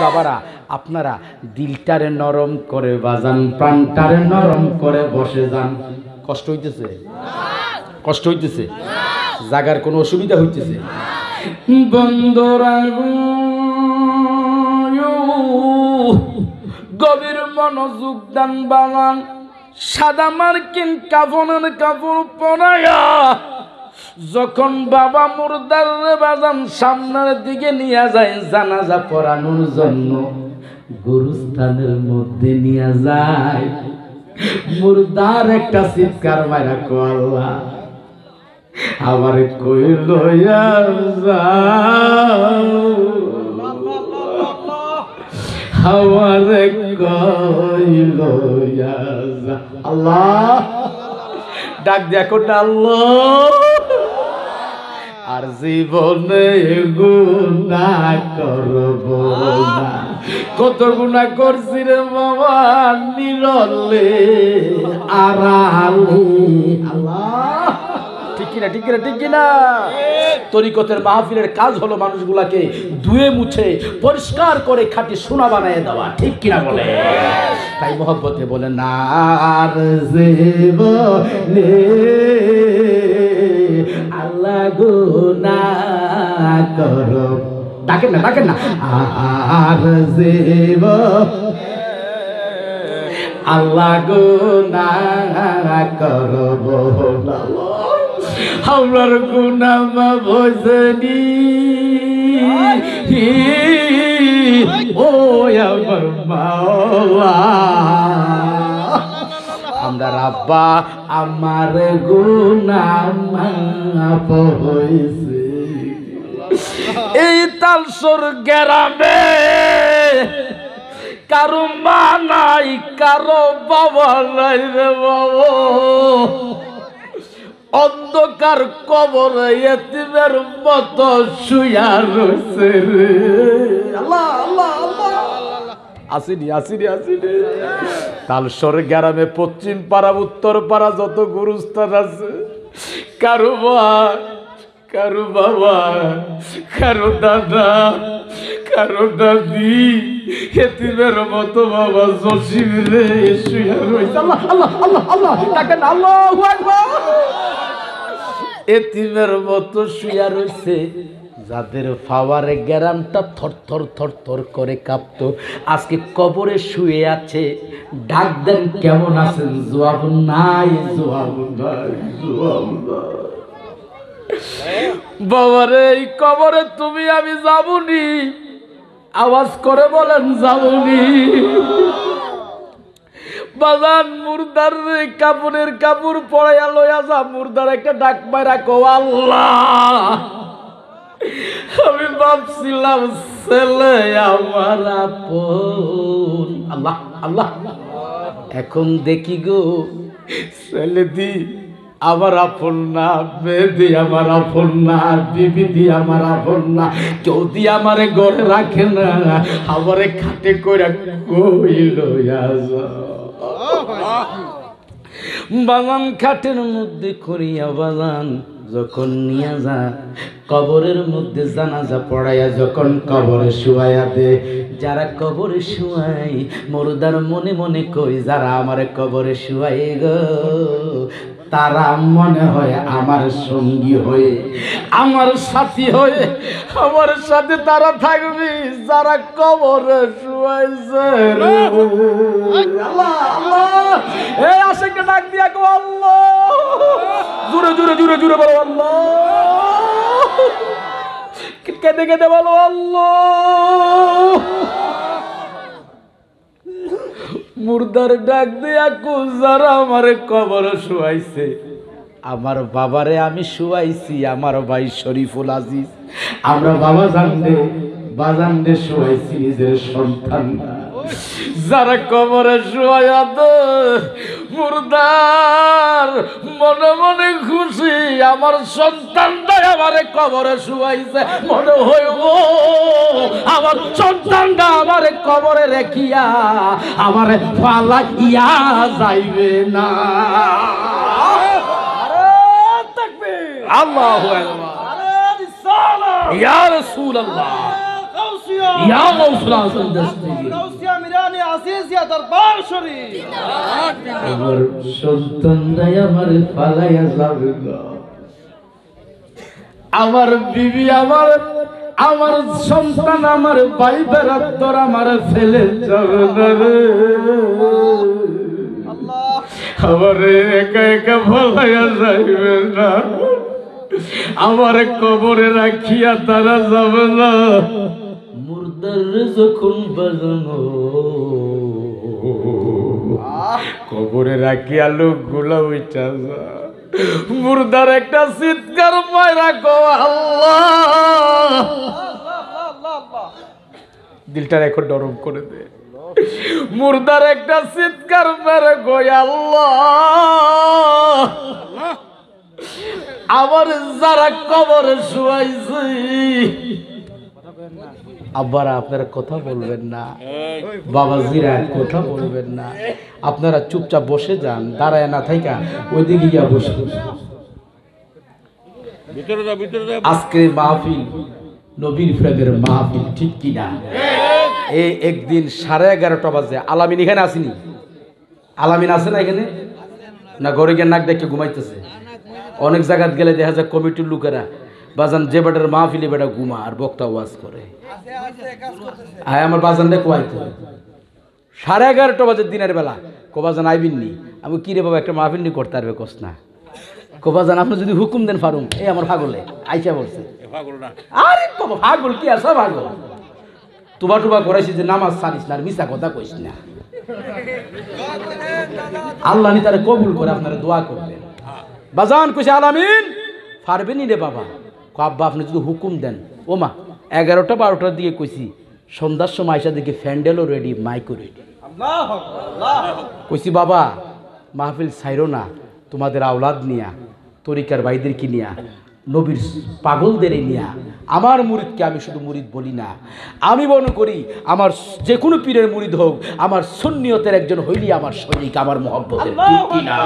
বাবারা আপনারা দিলটারে নরম করে বাজান, প্রাণটারে নরম করে বসে যান। কষ্ট হইতেছে? কষ্ট হইতেছে? জাগার কোনো অসুবিধা হইতেছে? বন্ধুরা গভীর মনোযোগ দান বানান। সাদা মার্কিন কাফনের কাপড় পরায়া যখন বাবা মুর্দার বাজান সামনের দিকে নিয়ে যায় জানাজা পড়ানোর জন্য, গুরুস্থানের মধ্যে নিয়ে যায়, মুর্দার একটা চিৎকার মারা কো আল্লাহ আমার কই লইয়া যাও, আমারে কই লইয়া যাও। আল্লাহ ডাক দেখো না আল্লাহ, আর জীবনে গুনাহ করব না। কত গুনাহ করছি রে বাবা, নিরলে আড়ালে। আল্লাহ ঠিক কিনা, ঠিক কিনা, ঠিক কিনা? তরিকতের মাহফিলের কাজ হলো মানুষগুলাকে ধুয়ে মুছে পরিষ্কার করে খাঁটি সোনা বানিয়ে দেওয়া, ঠিক কিনা বলে? তাই মহব্বতে বলে না আর জীবনে আল্লাহ গুনাহ করো, ডাকেন না, ডাকেন না, আর জীব আল্লাহ গুনাহ করব না। আমার গুনাহ মাফ হইছেনি ও আমার মাওলা। আমরা রাব্বা আমার গুনাহ মাফ হইছে। এই তালসর গ্রামে কারো মা নাই, কারো বাবা নাই রে বাবা, অন্ধকার কবরে এতিমের মতো শুয়া রয়েছে রে। আল্লাহ আল্লাহ আল্লাহ, আসিনি আসিনি আসিনি। তালসর গ্রামে পশ্চিম পাড়া উত্তর পাড়া যত গুরুস্থান আছে, কারো মা, কারো বাবা, কারো দাদা, কারো দাদি এতিমের মতো বাবা জসিম রে শুয়া রয়েছে। আল্লাহ আল্লাহ আল্লাহ আল্লাহ, ডাকেন আল্লাহু আকবার। এতিমের মতো শুয়া রয়েছে, যাদের ফাওয়ারে গ্রামটা থর থর থর থর করে কাঁপতো, আজকে কবরে শুয়ে আছে। ডাক দেন কেমন আছেন? জবাব নাই, জবাব নাই, জবাব নাই। বাবারে এই কবরে তুমি আমি যাবনি, আওয়াজ করে বলেন যাবনি। বাজান মুর্দার কাপড়ের কাপড় পরাইয়া লইয়া যা, মুর্দার একটা ডাক মাইরা কো আল্লাহ আমি ভাবছিলাম ছেলে আমার আপন। আল্লাহ আল্লাহ, এখন দেখি গো ছেলে দি আমার আপন না, মেয়ে দি আমার আপন না, বিবি দি আমার আপন না, কেউ দি আমারে ঘরে রাখে না, আমারে খাটে কইরা কই লইয়া যা। বাগান খাটের মধ্যে করিয়া বাগান যখন নিয়ে যা, কবরের মধ্যে জানাজা পড়াইয়া যখন কবরে শুয়াইয়া দে, যারা কবরে শুয়াই মুর্দার মনে মনে কই যারা আমারে কবরে শুয়াই গো, তারা মনে হয় আমার সঙ্গী হয়ে, আমার সাথী হয়ে, আমার সাথে তারা থাকবে যারা কবরে শুয়াইছে। আল্লাহ আল্লাহ, এই আশিককে ডাক দিয়া কো আল্লাহ, জোরে জোরে জোরে জোরে বলো আল্লাহ, কেঁদে কেঁদে বলো আল্লাহ। মুর্দার ডাক দিয়া কো যারা আমারে কবরে শুয়াইছে, আমার বাবারে আমি শুয়াইছি, আমার ভাই শরীফুল আজিজ, আমরা বাবা জানলে বাজানরে শুয়াইছি নিজের সন্তান। যারা কবরে শুয়াইয়া দে, মুর্দার মনে মনে খুশি, আমার সন্তানটাই আমারে কবরে শুয়াইছে, মনে হইব আমার সন্তানটা আমারে কবরে রেখিয়া আমারে ফালাইয়া যাইবে না। আল্লাহু আকবার, ইয়া রাসূলুল্লাহ, ইয়া গাউসুল আজম দস্তগীর গাউসিয়া মিরানি আজিজ ইয়া দরবার শরীফ আমার সন্তানরাই আমার পালাইয়া যাবে না আমার বিবি আমার সন্তান আমার ভাই বেরাদর আমার ফেলে যাবে না রে আল্লাহ আমার একা একা পালাইয়া যাইবে না আমার কবরে রাখিয়া তারা যাবে না মুর্দার যখন বাজানো কবরে রাখিয়া লোকগুলা উঠা যা মুর্দার একটা চিৎকার মাইরা গো আল্লাহ দিলটার এখন নরম করে দে মুর্দার একটা চিৎকার মেরে গো আল্লাহ আমার যারা কবরে শুয়াইছি আব্বারা আপনারা কথা বলবেন না বাবাজিরা কথা বলবেন না আপনারা চুপচাপ বসে যান দাঁড়ায় না থাইকা ওইদিকে গিয়া বসে আজকে মাহফিল নবীর প্রেমের মাহফিল ঠিক কিনা এই একদিন 11:30 বাজে আলামিন এখানে আসেনি আলামিন আছে না এখানে না ঘরে গিয়ে নাক দেখে ঘুমাইতেছে অনেক জায়গায় গেলে দেখা যায় কমিটির লোকেরা বাজান যে বেটার মাহফিলে বেটা ঘুমা আর বক্তা ওয়াজ করে আয় আমার বাজান দেখো আইতো 11:30 বাজে দিনের বেলা কোবাজান আইবিন নি আমি কি রে বাবা একটা মাহফিল নি করতে পারবে কস না কোবাজান আপনি যদি হুকুম দেন ফারুম এই আমার পাগলে আইসা বলছে আরে বাবা পাগল কি আছে পাগল টুবা করাইছি যে নামাজ ছাড়িস না আর মিছা কথা কইস না আল্লাহ নি তারে কবুল করে আপনারা দোয়া করবেন বাজান কইছে আলামিন পারবেনি রে বাবা আব্বা আপনি যদি হুকুম দেন ও মা 11টা-12টার দিকে কইছি সন্ধ্যার সময় আইসা দেখি ফ্যান্ডেলও রেডি মাইকও রেডি কইছি বাবা মাহফিল ছাইরো না তোমাদের আওলাদ নিয়া তরিকার ভাইদেরকে নিয়া নবীর পাগলদের নিয়া আমার মুরিদকে আমি শুধু মুরিদ বলি না আমি মনে করি আমার যে কোনো পীরের মুরিদ হোক আমার সুন্নিয়তের একজন হইলি আমার সৈনিক আমার মহব্বতের ঠিক কিনা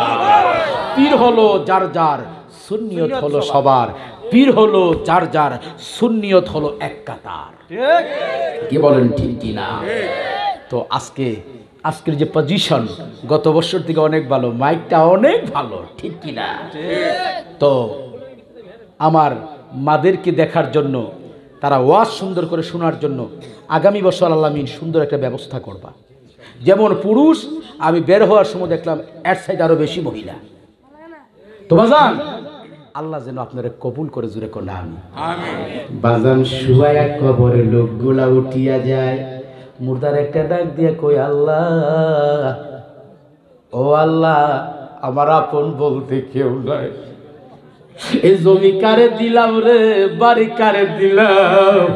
পীর হলো যার যার সুন্নিয়ত হলো সবার পীর হলো যার যার সুন্নিয়ত হলো এক কাতার কি বলেন ঠিক কিনা তো আজকের যে পজিশন গত বছর থেকে অনেক ভালো মাইকটা অনেক ভালো ঠিক কিনা তো আমার মাদেরকে দেখার জন্য তারা ওয়াজ সুন্দর করে শোনার জন্য আগামী বছর আল্লামিন সুন্দর একটা ব্যবস্থা করবা যেমন পুরুষ আমি বের হওয়ার সময় দেখলাম এর সাইড আরো বেশি মহিলা তো বাজান আল্লাহ যেন আপনারা কবুল করে জুড়ে কোন আমি বাজান শুয়ায়া কবরে লোকগুলা উঠিয়া যায় মুর্দার একটা ডাক দিয়ে কই আল্লাহ ও আল্লাহ আমার আপন বলতে কেউ নাই এই জমি কারে দিলাম রে বাড়ি কারে দিলাম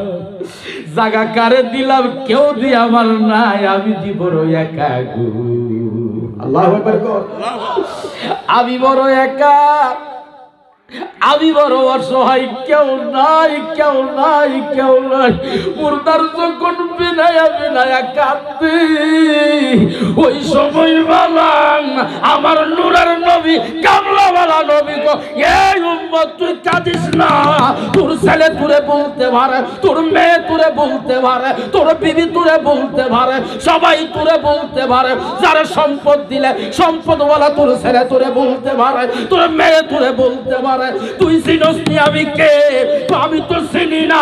জায়গা কারে দিলাম কেউ দিয়ে আমার নাই আমি দিব একা গো আল্লাহু আকবার আমি বড় একা আমি বড় অসহায় কেউ নাই মুর্দার যখন বিনায়া কাঁদবে ওই সময় বালাম আমার নূরের নবী কামলাওয়ালা নবী গো এই উম্মত তুই কাঁদিস না তোর ছেলে তোরে বলতে পারে তোর মেয়ে তোরে বলতে পারে তোর বিবি তোরে বলতে পারে সবাই তোরে বলতে পারে যারা সম্পদ দিলে সম্পদওয়ালা তোর ছেলে তোরে বলতে পারে তোর মেয়ে তোরে বলতে পারে তুই চিনস নি আমি কে আমি তো চিনি না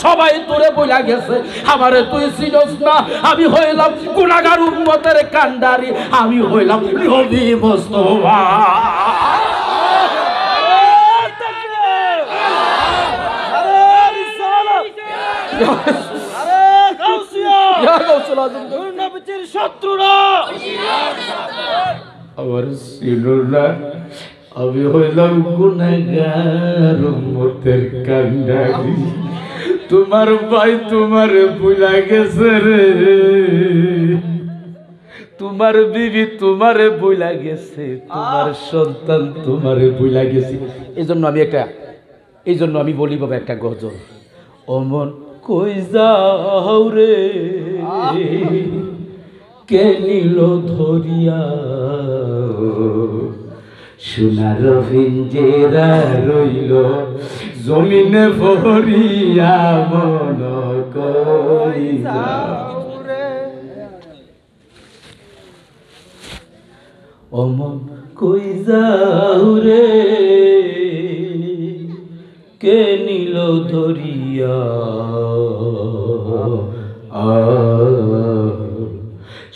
সবাই তোরে বইলা গেছে আমারে তুই চিনস না আমি হইলাম গুনাহগার উম্মতের কান্ডারি আমি হইলাম নবী মুস্তাফা নবীর শত্রুরা আমার সিনুরা আমি হইলাম গুনাহগার উম্মতের কান্ডারি তোমার ভাই তোমার ভুলা গেছে রে তোমার বিবি তোমারে ভুলা গেছে তোমার সন্তান তোমারে ভুলা গেছে এই জন্য আমি বলি বাবা একটা গজল অমন কই যাও রে কে নিল ধরিয়া সোনার পিঞ্জেরা রইল জমিনে ভরিয়া মন যাও রে। অমন কই যাও রে, কে নিল ধরিয়া,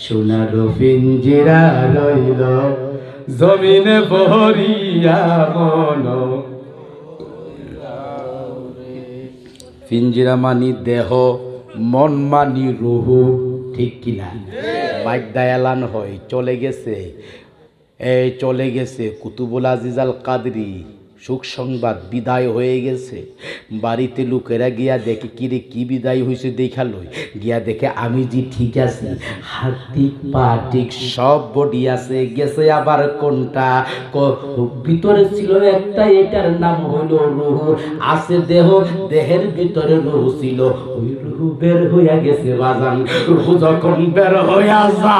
সোনার পিঞ্জিরা রইল জমিনে ভরিয়া মন। পিঞ্জিরা মানি দেহ, মন মানি রুহু, ঠিক কিনা? বাগদা এলান হয় চলে গেছে, এই চলে গেছে কুতুবুল আজিজ আল কাদরি, সুখ সংবাদ বিদায় হয়ে গেছে। বাড়িতে লোকেরা গিয়া দেখে কিরে কি বিদায় হয়েছে দেখা লই, গিয়া দেখে আমি জি ঠিক আছি, হাত ঠিক পা ঠিক সব বডি আছে, গেছে আবার কোনটা ভিতরে ছিল একটা, এটার নাম হলো রুহ, আছে দেহ, দেহের ভিতরে রুহ ছিল, ওই রুহ বের হইয়া গেছে বাজান। রুহ যখন বের হইয়া যা,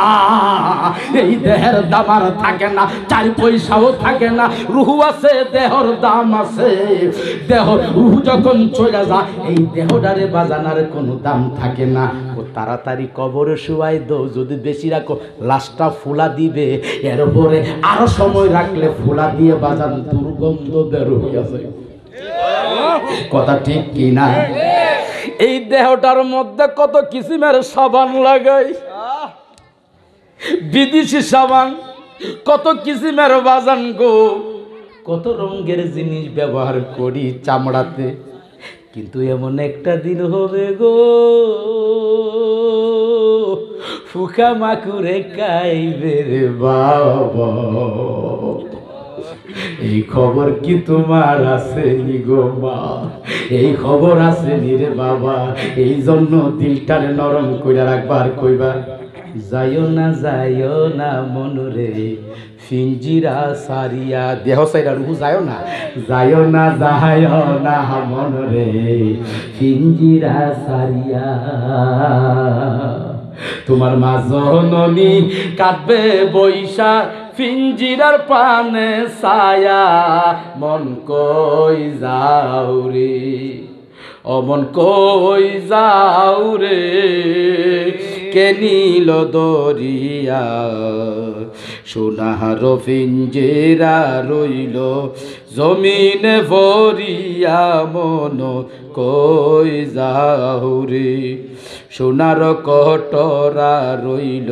এই দেহের দাম আর থাকে না, 4 পয়সাও থাকে না। রুহ আছে, দেহর দাম আছে, দেহ রুহ যখন চলে যা, এই দেহটারে বাজানার কোনো দাম থাকে না। ও তাড়াতাড়ি কবরে শুয়াই দাও, যদি বেশি রাখো লাশটা ফুলা দিবে, এর উপরে আরো সময় রাখলে ফুলা দিয়ে বাজান দুর্গন্ধ বের হইয়া যায়। কথা ঠিক কি না? এই দেহটার মধ্যে কত কিসিমের সাবান লাগাই, বিদেশি সাবান, কত কিসিমের বাজান গো, কত রঙের জিনিস ব্যবহার করি চামড়াতে, কিন্তু এমন একটা দিন হবে গো, ফুকা মাকুরে খাইবে রে বাবা। এই খবর কি তোমার আছে নি গো মা? এই খবর আছে নি রে বাবা? এই জন্য দিলটারে নরম কইরা রাখবার কইবা, যাইও না মনরে পিঞ্জিরা সারিয়া, দেহ সাইরা রুহু যাইও না মনরে পিঞ্জিরা সারিয়া। তোমার মা জননী কাঁদবে বৈশা, পিঞ্জিরার পানে ছায়া, মন কই যাও রে, অমন কই যাও রে, কে নিল দরিয়া, সোনার পিঞ্জিরা রইল জমিনে ভরিয়া, মন কই যাও রে, সোনার কটরা রইল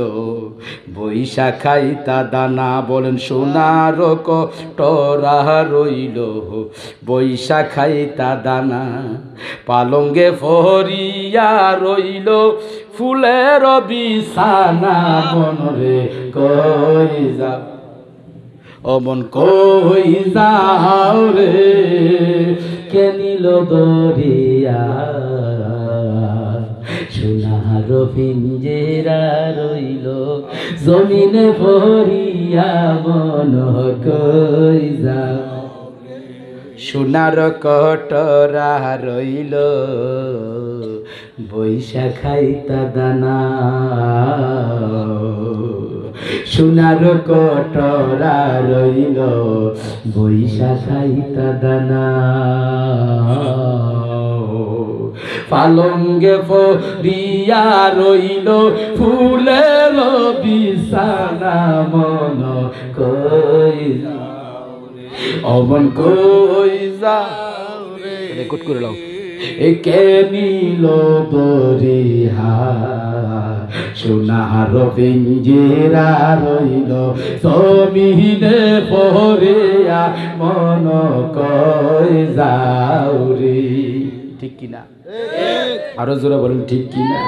বৈশা খাইতা দানা। বলেন সোনার কটরা রইল বৈশা খাইতা দানা, পালঙ্গে ভরিয়া রইল ফুলের বিছানা, মনরে কই যাও, অমন কই যাও রে, কে নিল দরিয়া, সোনার পিঞ্জিরা রইল জমিনে ভরিয়া, মন কই যাও, সোনার কটরা রইল বৈশা খাইতা দানা, সোনার কটরা রইল বৈশা খাইতা দানা, পালঙ্গে ভরিয়া রইল ফুলের বিছানা, মন কই যাও, অমন কই যাও রে, রেকর্ড করে নাও। কে নিল দরিয়া, সোনার পিঞ্জিরা রইল জমিনে ভরিয়া, মন কই যাও রে, ঠিক কিনা? আরো জোরে বলেন ঠিক কিনা?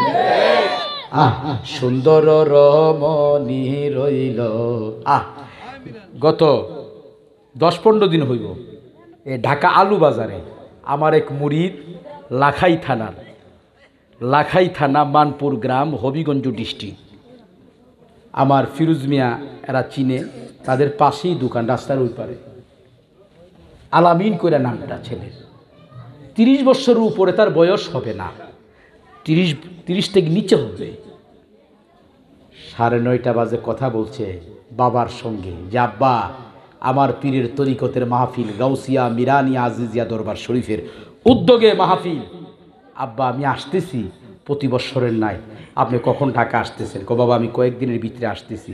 সুন্দর রমণী রইল। গত 10-15 দিন হইব এ ঢাকা আলু বাজারে আমার এক মুরিদ, লাখাই থানা মানপুর গ্রাম, হবিগঞ্জ ডিস্ট্রিক্ট, আমার ফিরোজ মিয়া এরা চিনে, তাদের পাশেই দোকান, রাস্তার ওই পারে, আলামিন কইরা নামটা ছেলের, 30 বছরের উপরে তার বয়স হবে না, 30 থেকে নিচে হবে। 9:30 বাজে কথা বলছে বাবার সঙ্গে যে আব্বা, আমার পীরের তরিকতের মাহফিল, গাউসিয়া মিরানি আজিজিয়া দরবার শরীফের উদ্যোগে মাহফিল, আব্বা আমি আসতেছি, প্রতি বছরের নাই আপনি কখন ঢাকা আসতেছেন? কো বাবা আমি কয়েকদিনের ভিতরে আসতেছি।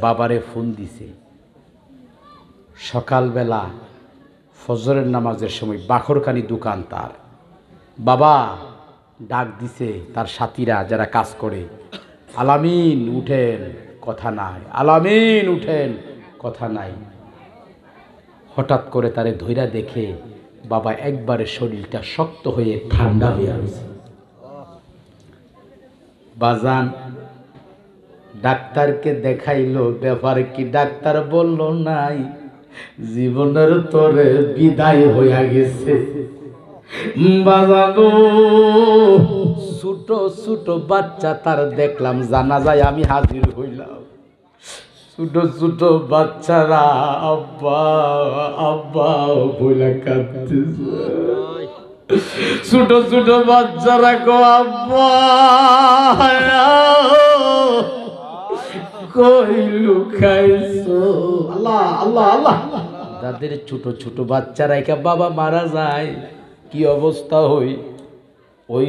বাবারে ফোন দিছে সকালবেলা ফজরের নামাজের সময়, বাখরখানি দোকান তার। বাবা ডাক দিছে তার সাথীরা যারা কাজ করে, আলামিন উঠেন, কথা নাই, আলামিন উঠেন, কথা নাই। হঠাৎ করে তারে ধইরা দেখে বাবা একবারে শরীরটা শক্ত হয়ে ঠান্ডা হয়ে গেছে। বাজান ডাক্তারকে দেখাইলো, ব্যাপার কি? ডাক্তার বলল নাই, জীবনের তোরে বিদায় হইয়া গেছে। বাজানো ছোট ছোট বাচ্চা তার দেখলাম জানাজায় আমি হাজির হইলাম। ছোট ছোট বাচ্চারা আব্বা আব্বা বইলা কাঁদতেছে। ছোট ছোট বাচ্চারা গো আব্বা কই লুকাইছো? আল্লাহ আল্লাহ আল্লাহ। তাদের ছোট ছোট বাচ্চারা একা বাবা মারা যায়, কি অবস্থা হই? ওই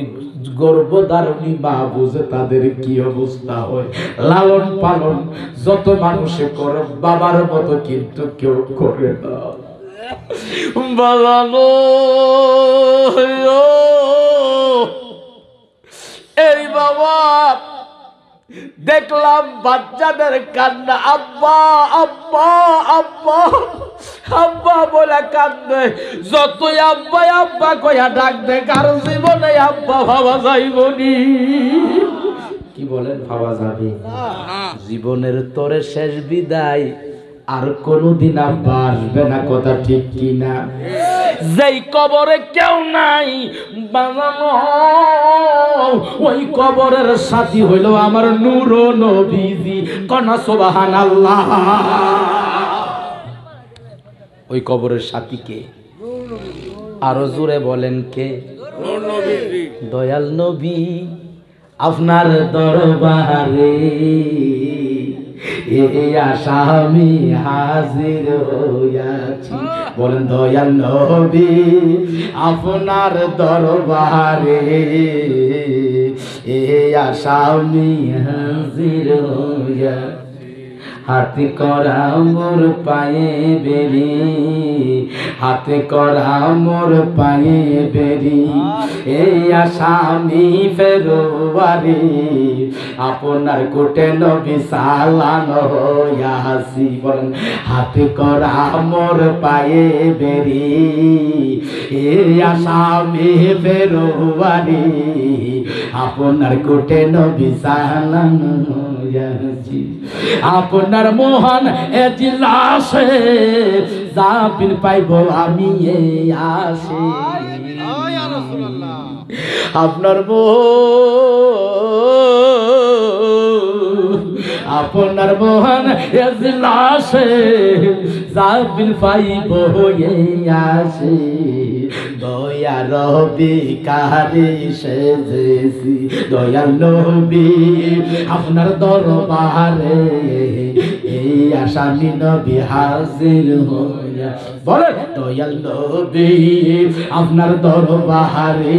গর্ভধারণী মা বুঝে তাদের কি অবস্থা হয়। লালন পালন যত মানুষে করে বাবার মতো কিন্তু কেউ করে না। বাজানো এই বাবা দেখলাম বাচ্চাদের কান্না, আব্বা আব্বা আব্বা আব্বা বলে কান্দে। যতই আব্বা আব্বা কয়া ডাক দে, কারো জীবনে আব্বা ভাবা যাইবনি। কি বলেন, ভাবা যাবে? জীবনের তোরে শেষ বিদায়, আর কোনদিন আব্বা আসবে না, কথা ঠিক কিনা? যেই কবরে কেউ নাই বাজানো, ওই কবরের সাথী হইল আমার নূর নবীজি। কনা সুবহানাল্লাহ। ওই কবরের সাথী কে? আরো জোরে বলেন কে? দয়াল নবী আপনার দরবারে এই আশা আমি হাজির হইয়াছি। বলেন দয়াল নবী আপনার দরবারে এই আশা আমি হাজির হইয়াছি। হাতে করা মোর পায়ে বেরি, হাতে করা মোর পায়ে বেরি, এই আশা আমি ফেরোয়ারি আপনার কোটে নবী সালানো হইয়াছি। বলেন হাতে করা মোর পায়ে বেরি, এই আশা আমি ফেরোয়ারি আপনার কোটে নবী সালানো হইয়াছি। আপনার মোহন এজিলাসে জাবিন পাইব আমি এই আসে। আপনার আপনার মোহন এজিলাসে জাবিন পাইব এই আসে। দয়া রবি কারে সেজেছি, দয়াল নবী আপনার দরবারে এই আসামি নবী হাজির হইয়া। বলে দয়াল নবী আপনার দরবারে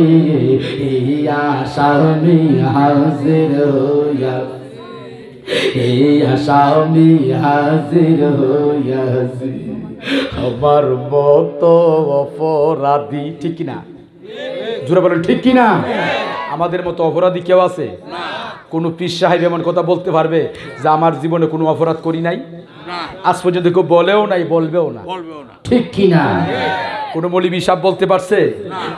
এই আসামি হাজির হইয়া, এই আসামি হাজির হইয়াছি। আমার মতো অপরাধী, ঠিক কিনা? জোরে বলেন ঠিক কিনা? আমাদের মতো অপরাধী কেউ আছে? কোন পীর সাহেব এমন কথা বলতে পারবে যে আমার জীবনে কোনো অপরাধ করি নাই? আজ পর্যন্ত কেউ বলেও নাই, বলবেও না, ঠিক কিনা? কোন মৌলবী সাহেব বলতে পারছে?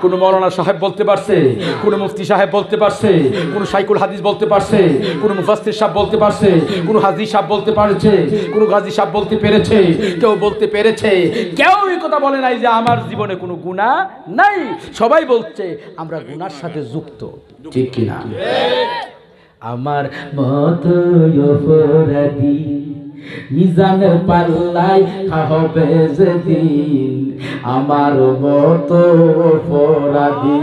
কোন মৌলানা সাহেব বলতে পারছে? কোন মুফতি সাহেব বলতে পারছে? কোন শাইখুল হাদিস বলতে পারছে? কোন মুফাসসির সাহেব বলতে পারছে? কোন হাজি সাহেব বলতে পারছে? কোন গাজী সাহেব বলতে পেরেছে? কেউ বলতে পেরেছে? কেউ এই কথা বলে নাই যে আমার জীবনে কোনো গুনাহ নাই। সবাই বলছে আমরা গুনার সাথে যুক্ত, ঠিক কিনা? আমার মতো অপরাধী মিজানের পাল্লায় হবে যেদিন, আমার মতো অপরাধী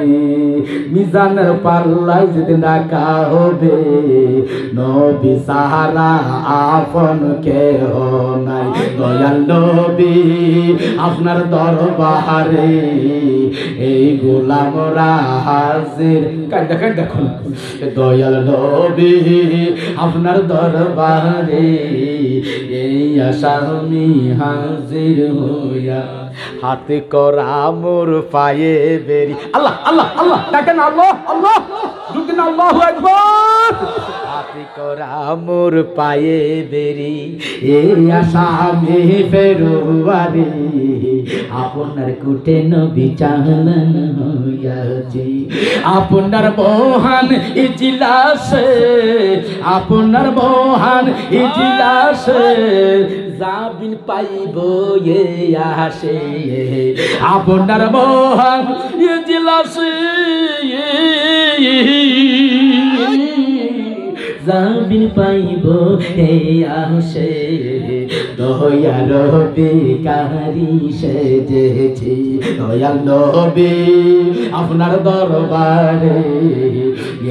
মিজানের পাল্লায় যেদিন রাখা হবে নবী সাহারা আপন কেহ নাই দয়াল নবী আপনার দরবারে এই গোলামরা হাজির কান্দা কান্দা দয়াল নবী আপনার দরবারে এই আসামি হাজির হইয়া হাতে করা মোর পায়ে বেরি আল্লাহ আল্লাহ আল্লাহ ডাকেন আল্লাহ আল্লাহ দুদিন আল্লাহু আকবার হাতে করা মোর পায়ে বেরি এই আসামি ফেরুয়ারি আপনার কুটে নবী চাহলেন হইয়াছি আপনার মহান ইজলাসে আপনার মহান ইজলাসে জাবিন পাইব এ আসে আপনার মহান ইজলাসে জাবিন পাইব হে আসে দয়ার বেকারি সেজেছি দয়াল নবী আপনার দরবারে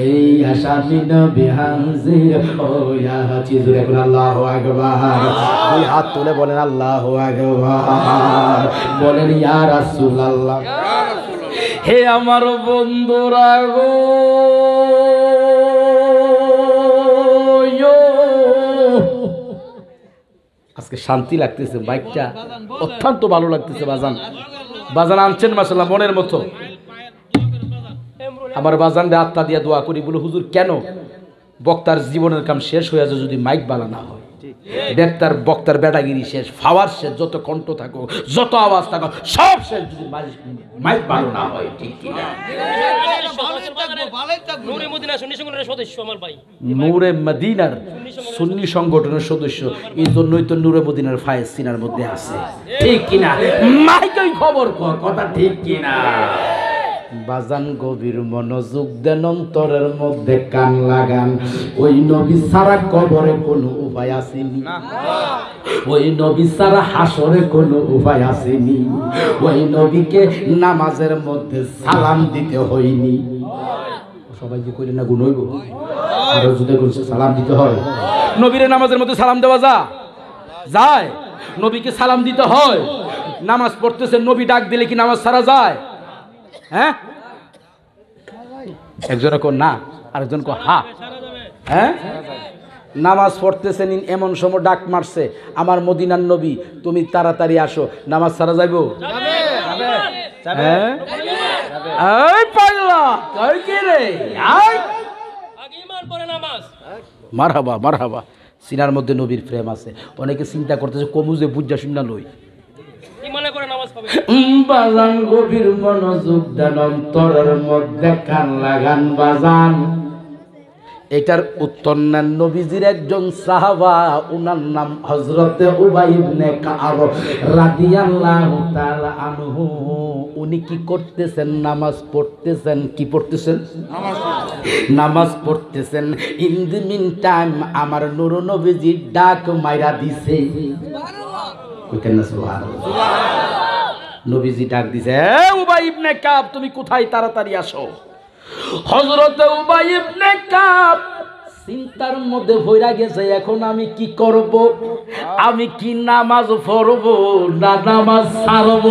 এই আসামি নবী হাজির হইয়াছি জোরে করে আল্লাহু আকবার দুই হাত তুলে বলেন আল্লাহু আকবার বলেন ইয়া রাসূলুল্লাহ হে আমার বন্ধুরা গো আজকে শান্তি লাগতেছে বাইকটা অত্যন্ত ভালো লাগতেছে বাজান বাজান আনছেন মাশাআল্লাহ মনের মতো আমার বাজান রে আত্মা দিয়া দোয়া করি বলে হুজুর কেন বক্তার জীবনের কাম শেষ হয়ে যায় যদি মাইক ভালো না হয় বক্তার বেটাগিরি শেষ ফাওয়ার শেষ যত কণ্ঠ থাকো যত আওয়াজ থাকো সব শেষ যদি মাইক ভালো না হয় ঠিক কি না নূরে মদিনা সুন্নি সংগঠনের সদস্য আমার ভাই নূরে মদিনার সুন্নি সংগঠনের সদস্য এই জন্যই তো নূরে মদিনার ফায়েজ সিনার মধ্যে আছে ঠিক কি না মাইকই খবর কথা ঠিক কি না বাজান গভীর মনোযোগ দেন অন্তরের মধ্যে কান লাগান ওই নবী ছাড়া কবরে কোনো উপায় আসেনি ওই নবী ছাড়া হাসরে কোনো উপায় আসেনি ওই নবীকে নামাজের মধ্যে সালাম দিতে হয়নি সবাইকে কইলে না গুণ হইব আর যদি বলছে সালাম দিতে হয় নবীর নামাজের মধ্যে সালাম দেওয়া যায় নবীকে সালাম দিতে হয় নামাজ পড়তেছে নবী ডাক দিলে কি নামাজ ছাড়া যায় হ্যাঁ একজন কো না আরেকজন কো হা হ্যাঁ নামাজ পড়তেছেন এমন সময় ডাক মারছে আমার মদিনার নবী তুমি তাড়াতাড়ি আসো নামাজ ছাড়া যাইব হ্যাঁ এই পাগলা কই কি রে আই আগে ঈমান পড়ে নামাজ মারহাবা মারহাবা সিনার মধ্যে নবীর প্রেম আছে অনেকে চিন্তা করতেছে কমুজে বুঝা শুননা লই বাজান গভীর মনোযোগ দেন অন্তরের মধ্যে কান লাগান বাজান এটার উত্তর নেন নবীজির একজন সাহাবা উনার নাম হযরতে উবাই ইবনে কাব রাদিয়াল্লাহু তাআলা আনহু উনি কি করতেছেন নামাজ পড়তেছেন কি পড়তেছেন নামাজ পড়তেছেন ইন দি মিন টাইম আমার নূর নবীজি ডাক মাইরা দিছে নবীজি ডাক দিছে এ উবাই ইবনে কাব তুমি কোথায় তাড়াতাড়ি আসো হযরত উবাই ইবনে কাব চিন্তার মধ্যে ভইরা গেছে এখন আমি কি করব আমি কি নামাজ পড়ব না নামাজ ছাড়ব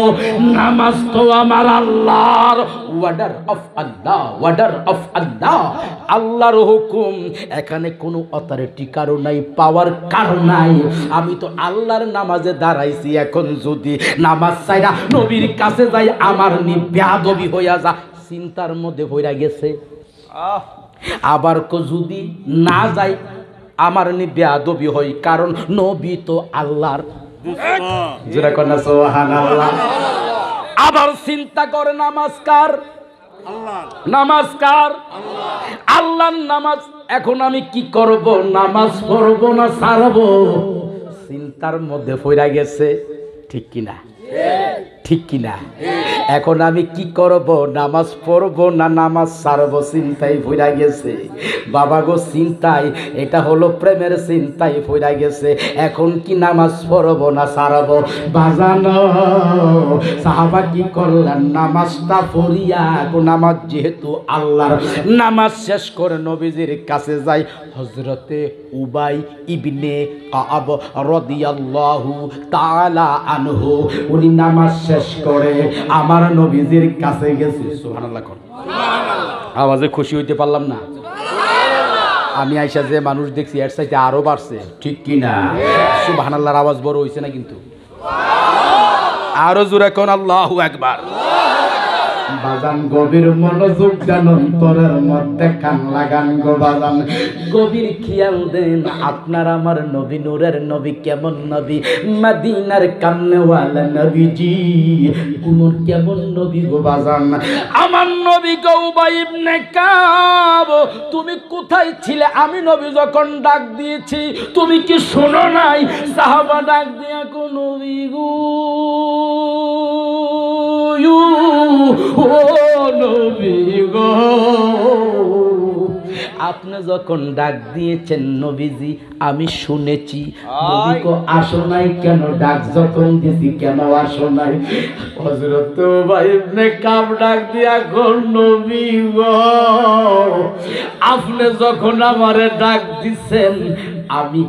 নামাজ তো আমার আল্লাহর order of Allah order of Allah আল্লাহর হুকুম এখানে কোনো অথরিটি কারো নাই পাওয়ার কারো নাই আমি তো আল্লাহর নামাজে দাঁড়াইছি এখন যদি নামাজ ছাইরা নবীর কাছে যাই আমার নি বেয়াদবি হইয়া যা চিন্তার মধ্যে ভইরা গেছে আবার কো যদি না যাই আমার নি বেয়াদবি হয় কারণ নবী তো আল্লাহর জোরে কন্না সুবহানাল্লাহ আবার চিন্তা করে নামাজ কার আল্লাহ নামাজ কার আল্লাহ আল্লাহর নামাজ এখন আমি কি করব নামাজ পড়ব না ছাড়ব চিন্তার মধ্যে পড়া গেছে ঠিক কি না ঠিক কিনা? এখন আমি কি করব? নামাজ পড়বো না নামাজ ছাড়বো চিন্তায় পড়া গেছে বাবা গো, চিন্তায়। এটা হলো প্রেমের চিন্তায় পড়া গেছে। এখন কি নামাজ পড়বো না ছাড়বো? বাজানো সাহাবা কি করলেন? নামাজটা পড়িয়া, নামাজ যেহেতু আল্লাহর, নামাজ শেষ করে নবীজির কাছে যায় হযরতে উবাই ইবনে কাব রাদিয়াল্লাহু তাআলা আনহু। উনি নামাজ শেষ করে আমার নবীজির কাছে গেছে। সুবহানাল্লাহ। আওয়াজে খুশি হইতে পারলাম না? আমি আইসা যে মানুষ দেখছি এর চাইতে আরো বাড়ছে, ঠিক কি না? সুবহানাল্লাহর আওয়াজ বড় হইছে না? কিন্তু আরো জোরে কোন আল্লাহু আকবার। বাজান গভীর মনোযোগ দেন, অন্তরের মধ্যে কান লাগান গো বাজান, গভীর খেয়াল দেন। আপনার আমার নবী, নূরের নবী, কেমন নবী? মদিনার কামনেওয়ালা নবীজি, কুমুর কেমন নবী গো বাজান? আমার নবী গো উবাই ইবনে কাব, তুমি কোথায় ছিলে? আমি নবী যখন ডাক দিয়েছি তুমি কি শোনো নাই? সাহাবা ডাক দিয়া কো নবী গো, ও নবী গো, আপনি যখন ডাক দিয়েছেন নবীজি আমি শুনেছি। নবী গো আসো নাই কেন? ডাক যখন দিয়েছি কেন আসো নাই? হযরত উবাই ইবনে কাব ডাক দিয়া কো নবী গো, আপনি যখন আমারে ডাক দিছেন আমি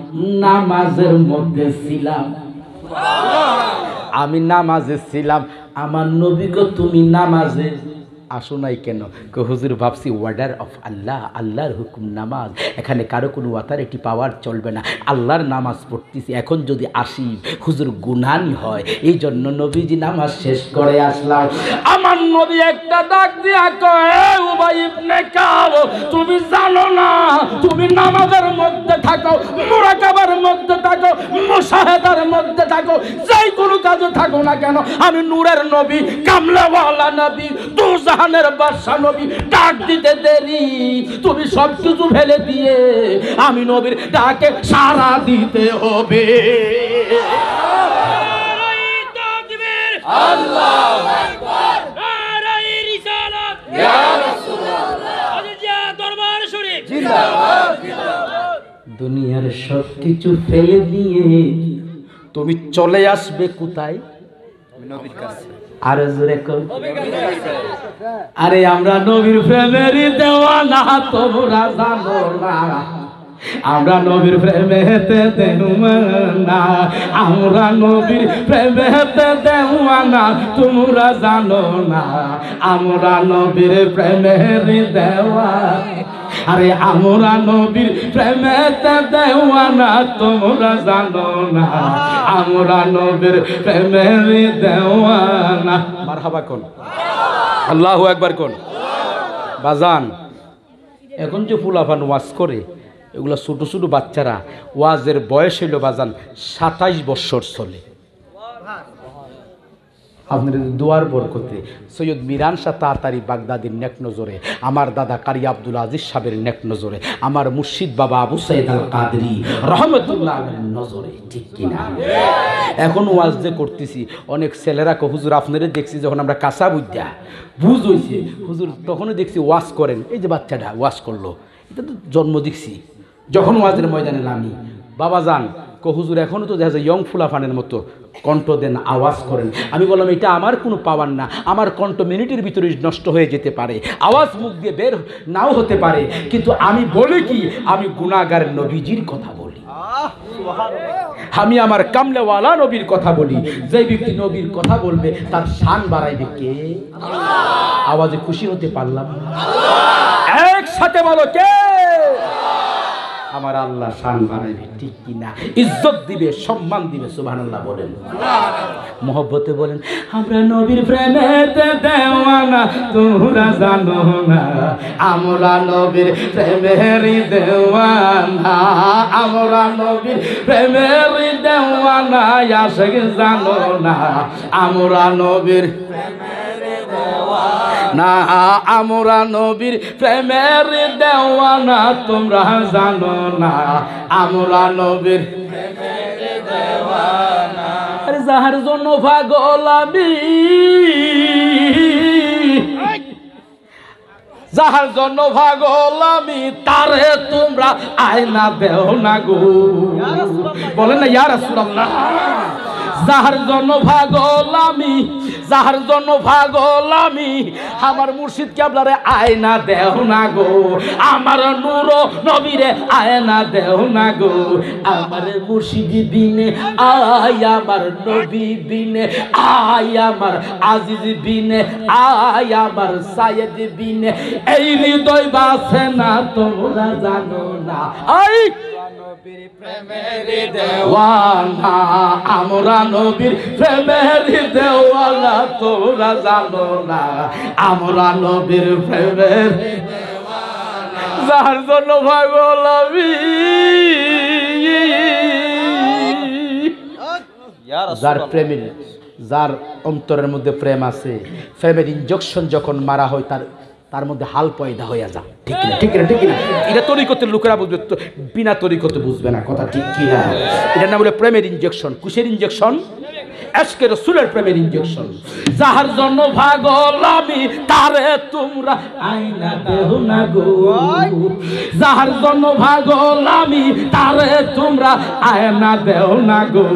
নামাজের মধ্যে ছিলাম, আমি নামাজে ছিলাম। আমার নবী গো তুমি নামাজে আসো নাই কেন? হুজুর ভাবছি ওয়ার্ডার অফ আল্লাহ, আল্লাহর হুকুম নামাজ, এখানে কারো কোনো অথরিটি পাওয়ার চলবে না, আল্লাহর নামাজ পড়তেছি, এখন যদি আসি হুজুর গুনানি হয়, এই জন্য নবীজি নামাজ শেষ করে আসলাম। আমার নবী একটা ডাক দিয়া কয়, উবাই ইবনে কাব তুমি জানো না তুমি নামাজের মধ্যে থাকো, মুরাকাবার মধ্যে থাকো, মুশাহাদার মধ্যে থাকো, যেই কোনো কাজে থাকো না কেন, আমি নূরের নবী, কামলাওয়ালা নবী, দুজাহানের বাদশা নবী, ডাক দিতে দেরি তুমি সব কিছু ফেলে দিয়ে আমি নবীর ডাকে সাড়া দিতে হবে। আল্লাহু আকবার, নারায়ে রিসালাত, ইয়া রাসূলুল্লাহ, আজিজা দরবার শরীফ জিন্দাবাদ, জিন্দাবাদ। দুনিয়ার সব কিছু ফেলে দিয়ে তুমি চলে আসবে কোথায়? নবীর কাছে। আর জোরে কর, আরে আমরা নবীর প্রেমের দেওয়ানা, তোমরা জানো না আমরা নবীর প্রেমেতে দেওয়ানা, আমরা নবীর প্রেমেতে দেওয়ানা, তোমরা জানো না আমরা নবীর প্রেমের দেওয়ানা। আরে আমরা নবীর প্রেমেতে দেওয়ানা, তোমরা জানো না আমরা নবীর প্রেমের দেওয়ানা। মারহাবা কোন, আল্লাহু আকবার কোন। বাজান এখন যে ফুলাফান ওয়াজ করে এগুলা ছোট ছোট বাচ্চারা, ওয়াজের বয়স হইল বাজান 27 বছর চলে। আপনাদের দোয়ার বরকতে সৈয়দ মিরান শাহ তাতারি বাগদাদির নেক নজরে, আমার দাদা কারি আব্দুল আজিজ সাহেবের নেক নজরে, আমার মুর্শিদ বাবা আবু সাইদ আল কাদরি রহমতুল্লাহ আলাইহির নজরে, ঠিক কিনা? এখন ওয়াজ যে করতেছি অনেক ছেলেরা কো হুজুর আপনারে দেখছি যখন আমরা কাঁচা বুঝা বুঝ হইছে হুজুর, তখনও দেখছি ওয়াজ করেন। এই যে বাচ্চাটা ওয়াজ করলো, এটা তো জন্ম দেখছি যখন ওয়াজের ময়দানে নামি। বাবা যান কো হুজুর এখনও তো দেখা যায় ইয়ং ফুলাফানের মতো কণ্ঠ দেন, আওয়াজ করেন। আমি বললাম এটা আমার কোনো পাওয়ার না, আমার কণ্ঠ মিনিটের ভিতরে নষ্ট হয়ে যেতে পারে, আওয়াজ মুখ দিয়ে বের নাও হতে পারে, কিন্তু আমি বলি কি আমি গুনাহগার নবীজির কথা বলি, আমি আমার কামলেওয়ালা নবীর কথা বলি। যে ব্যক্তি নবীর কথা বলবে তার শান বাড়াইবে কে? আওয়াজে খুশি হতে পারলাম না? একসাথে বলো কে? আমার আল্লাহ শান বাড়াইবে, ঠিক কিনা? ইজ্জত দিবে, সম্মান দিবে, সুবহানাল্লাহ বলেন, মহব্বতে বলেন। আমরা নবীর প্রেমেতে দেওয়ানা, তোমরা জানো না আমরা নবীর প্রেমের দেওয়ানা, আমরা নবীর প্রেমের দেওয়ানা, আশিক জানো না আমরা নবীর না, আমরা নবীর প্রেমের দেওয়ানা, তোমরা জানো না আমরা নবীর প্রেমের দেওয়ানা। আরে যাহার জন্য পাগল আমি, যাহার জন্য পাগল আমি, তারে তোমরা আয়না দেও না গো। বলেন না ইয়া রাসূলুল্লাহ। যাহার জন্য পাগল আমি, যাহার জন্য পাগল আমি, আমার মুর্শিদ কেবলারে আয়না দেও না গো। আমার নূর নবীরে আয়না দেও না গো। আমার মুর্শিদ বিনে আয়, আমার নবী বিনে আয়, আমার আজিজ বিনে আয়, আমার সাইয়েদ বিনে এই হৃদয় বাসে না, তোমরা জানো না। আই দেওয়ানা, আমরা নবীর প্রেমের দেওয়ানা, তোমরা জানো না। আমরা নবীর প্রেমের যার জন্য পাগল আমি, যার প্রেমের, যার অন্তরের মধ্যে প্রেম আছে, প্রেমের ইনজেকশন যখন মারা হয় তার মধ্যে হাল পয়দা হয়ে যা। ঠিক না? ঠিক না? ঠিক না? এটা তরিকতের লোকেরা বুঝবে, তো বিনা তরিকতে বুঝবে না কথা। ঠিক কি না? এটার নাম বলে প্রেমের ইনজেকশন। কুশের ইনজেকশন? আজকে রাসূলের প্রেমের ইনজেকশন। যাহার জন্য পাগল আমি, তারে তোমরা আয়না দেও না গো। যাহার জন্য পাগল আমি, তারে তোমরা আয়না দেও না গো।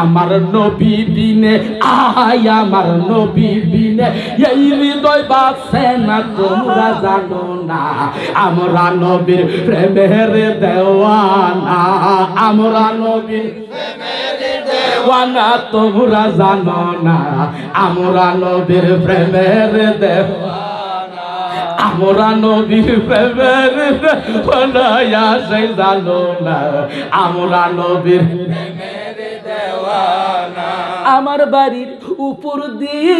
আমার নবী বিনে আয়, আমার নবী বিনে এই হৃদয় বাসে না, তোমরা জানো না। আমরা নবীর প্রেমের দেওয়ানা, আমরা নবীর প্রেমের দেওয়ানা, তোমরা জানো না। আমরা নবীর প্রেমের দেওয়ানা, আমরা নবীর প্রেমের দেওয়ানা, সেই জানো না। আমরা নবীর প্রেমের দেওয়ানা। আমার বাড়ির উপর দিয়ে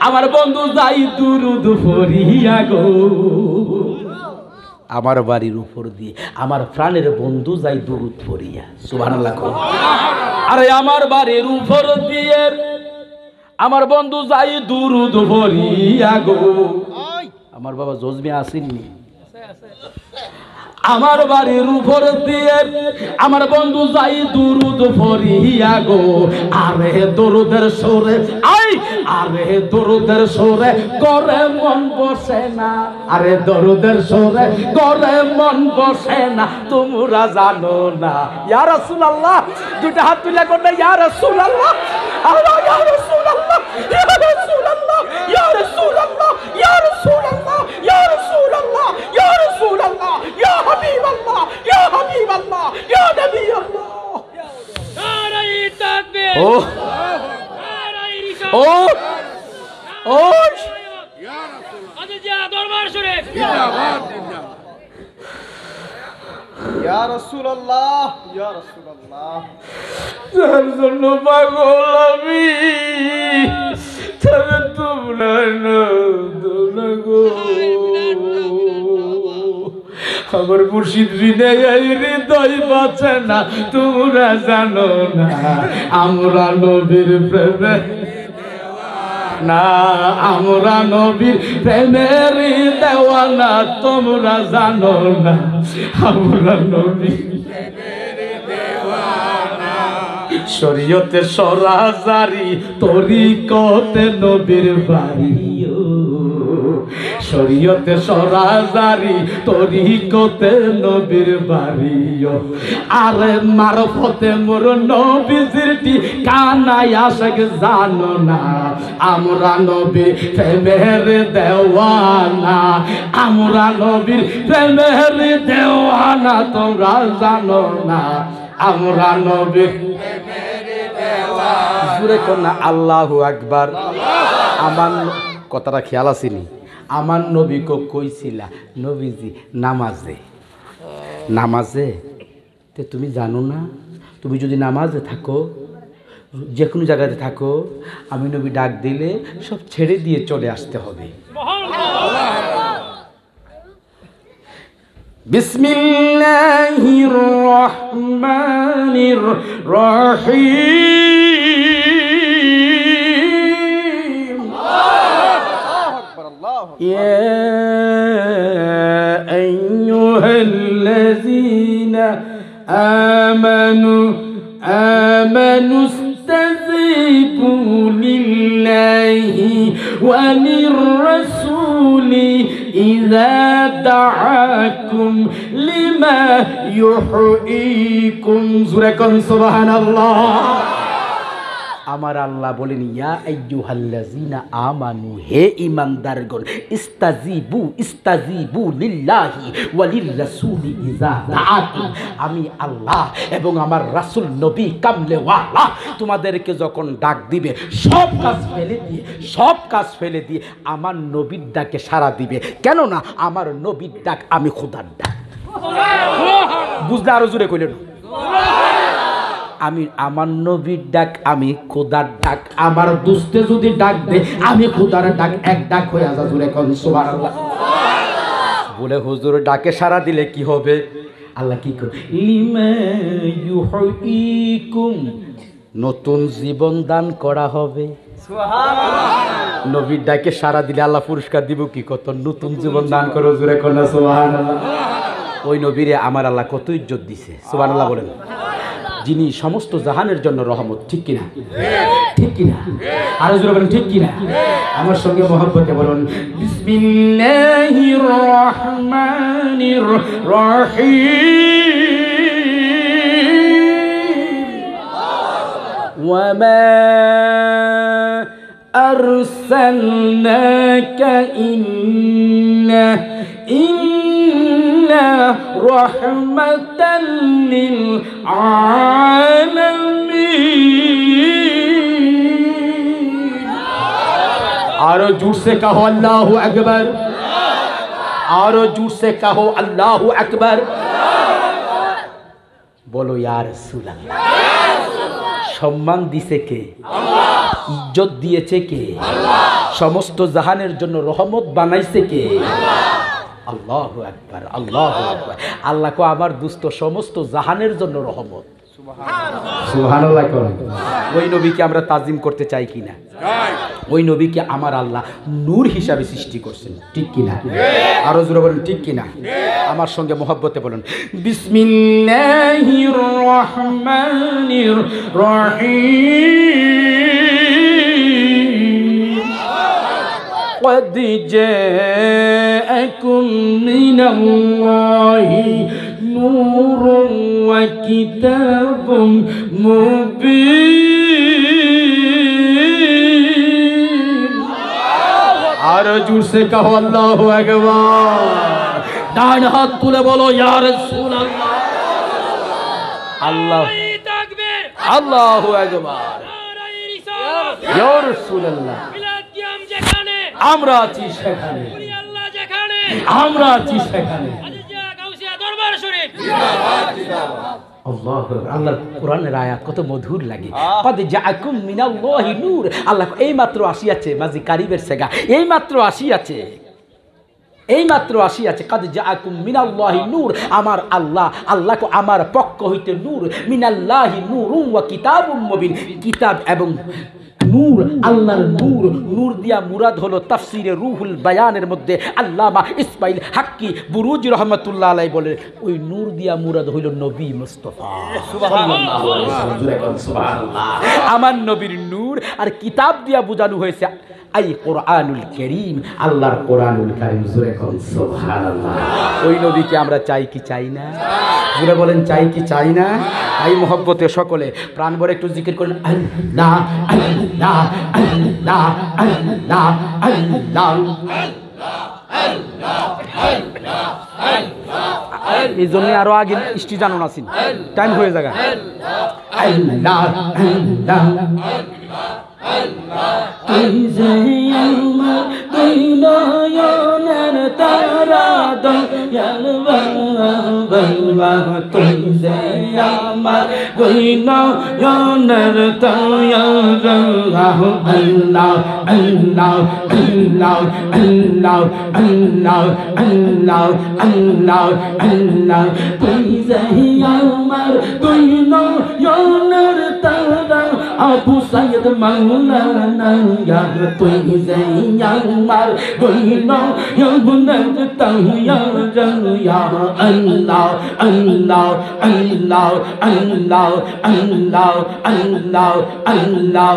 আমার বন্ধু যাই দুরুদ পড়িয়া গো। আমার বাড়ির উপর দিয়ে আমার প্রাণের বন্ধু যাই দুরুদ পড়িয়া। সুবহানাল্লাহ। আরে আমার বাড়ির উপর দিয়ে আমার বন্ধু যাই দুরুদ পড়িয়া গো। আমার বাবা জজমে আসেননি? আমার বাড়ির উপর দিয়ে আমার বন্ধু যাই দুরুদ পড়িয়া গো। আরে দরুদের সুরে, আই আরে দরুদের সুরে করে মন বসে না। আরে দরুদের সুরে করে মন বসে না, তোমরা জানো না। ইয়া রাসূলুল্লাহ, দুইটা হাত তুলে কোন ইয়া রাসূলুল্লাহ, আল্লাহ ইয়া রাসূলুল্লাহ, ইয়া রাসূলুল্লাহ, ইয়া রাসূলুল্লাহ, ইয়া রাসূলুল্লাহ, ইয়া রাসূলুল্লাহ, ইয়া রাসূলুল্লাহ, ইয়া হাবিবাল্লাহ, ইয়া হাবিবাল্লাহ, ইয়া নবিয়াল্লাহ। নারায়ে তাকবীর, ও নারায়ে রিসালাত, ও ও ইয়া রাসূলুল্লাহ, আজিজা দরবার শরীফ জিন্দাবাদ, জিন্দাবাদ। ইয়া রাসূলুল্লাহ, ইয়া রাসূলুল্লাহ। যার জন্য পাগল আমি, তবে তোমরা না গো। আমার মুর্শিদ বিনে এই হৃদয় বাঁচে না, তোমরা জানো না। আমরা নবীর প্রেমে না, আমরা নবীর প্রেমের দেওয়ানা, তোমরা জানো না। আমরা নবীর শরীয়তে সরাসরি তরিকতে নবীর বাড়ি, শরীয়তে সরাসরি তরিকতে নবীর বাড়ি। আরে মারফতে মোর নবীজির ঠিকানায় আশেক জানো না। আমরা নবীর প্রেমের দেওয়ানা, আমরা নবীর প্রেমের দেওয়ানা, তোমরা জানো না। আমরা নবীর জুড়ে কন্যা আল্লাহু আকবার। আমার কথাটা খেয়াল আসেনি? আমার নবী কইছিলা নবীজি নামাজে, নামাজে তে তুমি জানো না? তুমি যদি নামাজে থাকো, যে কোনো জায়গাতে থাকো, আমি নবী ডাক দিলে সব ছেড়ে দিয়ে চলে আসতে হবে। বিসমিল্লাহির রহমানির রহিম। ইয়া আইয়ুহাল্লাযীনা آمنوا استجيبوا لله وللرسول إذا دعاكم لما يحييكم زركم سبحان الله আমার আল্লাহ বলেন ইয়া আইয়ুহাল্লাযিনা আমানু হে ঈমানদারগণ ইস্তাজিবু লিল্লাহি ওয়ালির রাসূলি ইযা দাআকুম আমি আল্লাহ এবং আমার রাসূল নবী কামলেওয়ালা তোমাদেরকে যখন ডাক দিবে সব কাজ ফেলে দিয়ে আমার নবীর ডাকে সাড়া দিবে কেন না আমার নবীর ডাক আমি খোদার ডাক বুঝলে আরো জোরে কইলেন আমি আমার নবীর ডাক আমি খোদার ডাক আমার দুস্তে যদি ডাক দে আমি খোদার ডাক এক ডাক হয়ে আসা জুড়ে কোন সুবহানাল্লাহ বলে হুজুর ডাকে সাড়া দিলে কি হবে আল্লাহ কি করে লিমা ইউহয়িকুম নতুন জীবন দান করা হবে সুবহানাল্লাহ নবীর ডাকে সাড়া দিলে আল্লাহ পুরস্কার দিব কি কত নতুন জীবন দান করো জুড়ে কোন সুবহানাল্লাহ ওই নবীরে আমার আল্লাহ কত ইজ্জত দিয়েছে সুবহানাল্লাহ বলেন যিনি সমস্ত জাহানের জন্য রহমত ঠিক কিনা আরো জোরে বলেন ঠিক কিনা আমার সঙ্গে মহব্বতে বলুন বিসমিল্লাহির রহমানির রহিম ওয়া মা আরসালনাকা ইল্লা রহমাতাল লিল আলামিন আরো জোর से कहो अल्लाहु अकबर আরো জোর से कहो अल्लाहु अकबर বলো ইয়া রাসূলুল্লাহ সম্মান দিয়েছে কে আল্লাহ ইজ্জত দিয়েছে কে আল্লাহ সমস্ত জাহানের জন্য রহমত বানাইছে কে আল্লাহ আল্লাহু আকবার আল্লাহু আকবার আল্লাহ কো আমার দুস্থ সমস্ত জাহানের জন্য রহমত সুবহানাল্লাহ ওই নবীকে আমরা তাজিম করতে চাই কিনা চাই ওই নবীকে আমার আল্লাহ নূর হিসাবে সৃষ্টি করেছেন ঠিক কিনা আরো জোরে বলেন ঠিক কিনা আমার সঙ্গে মহব্বতে বলুন বিসমিল্লাহির রহমানির রহিম قد جاءكم من الله نور وكتاب مبين আরজু से कहो अल्लाहु अकबर ডান হাত তুলে বলো ইয়া রাসূলুল্লাহ আল্লাহ তাকবীর আল্লাহু আকবার ইয়া রাসূলুল্লাহ আমরা আছি সেখানে আমরা আছি সেখানে আল্লাহ আল্লাহর কোরআনের আয়াত কত মধুর লাগে কদ জাআকুম মিনাল্লাহি নূর আল্লাহ এই মাত্র আসিয়াছে মাঝি কারিবের সেগা এই মাত্র আসিয়াছে কদ জাআকুম মিনাল্লাহি নূর আমার আল্লাহ কো আমার পক্ষ হইতে নূর মিনাল্লাহি নূরুম ওয়া কিতাবুম মুবিন কিতাব এবং নূর আল্লাহর নূর দিয়া মুরাদ হলো তাফসিরে রুহুল বায়ানের মধ্যে আল্লামা ইসমাইল হাক্কি বুরুজি রহমাতুল্লাহ আলাইহি বলে ওই নূর দিয়া মুরাদ হইল নবী মুস্তাফা সুবহানাল্লাহ সুবহানাল্লাহ আমার নবীর নূর আর কিতাব দিয়া বোঝানো হয়েছে আই কোরআনুল কারীম আল্লাহর কোরআনুল কারীম জোরে কোন সুবহানাল্লাহ ওই নবীকে আমরা চাই কি চাই না জোরে বলেন চাই কি চাই না এই মহব্বতে সকলে প্রাণ ভরে একটু জিকির করেন আল্লাহ আল্লাহ আল্লাহ আল্লাহ আল্লাহ এই জন্য আরো আগে ইষ্টি জানুন আসিন টাইম হয়ে যাবে আল্লাহ আল্লাহ তুই যে আমার তুই নয়নের তারা দয়াল বাবা তুই যে আমার তুই নয়নের তারা আল্লাহ আল্লাহ আল্লাহ আল্লাহ আল্লাহ আল্লাহ আল্লাহ আল্লাহ তুই যে আমার তুই নয়নের তারা Abu Sayyid Maulana ya tuj se আমার দইন যমুনার তাহিয়া জয়া আল্লাহ আল্লাহ আল্লাহ আল্লাহ আল্লাহ আল্লাহ আল্লাহ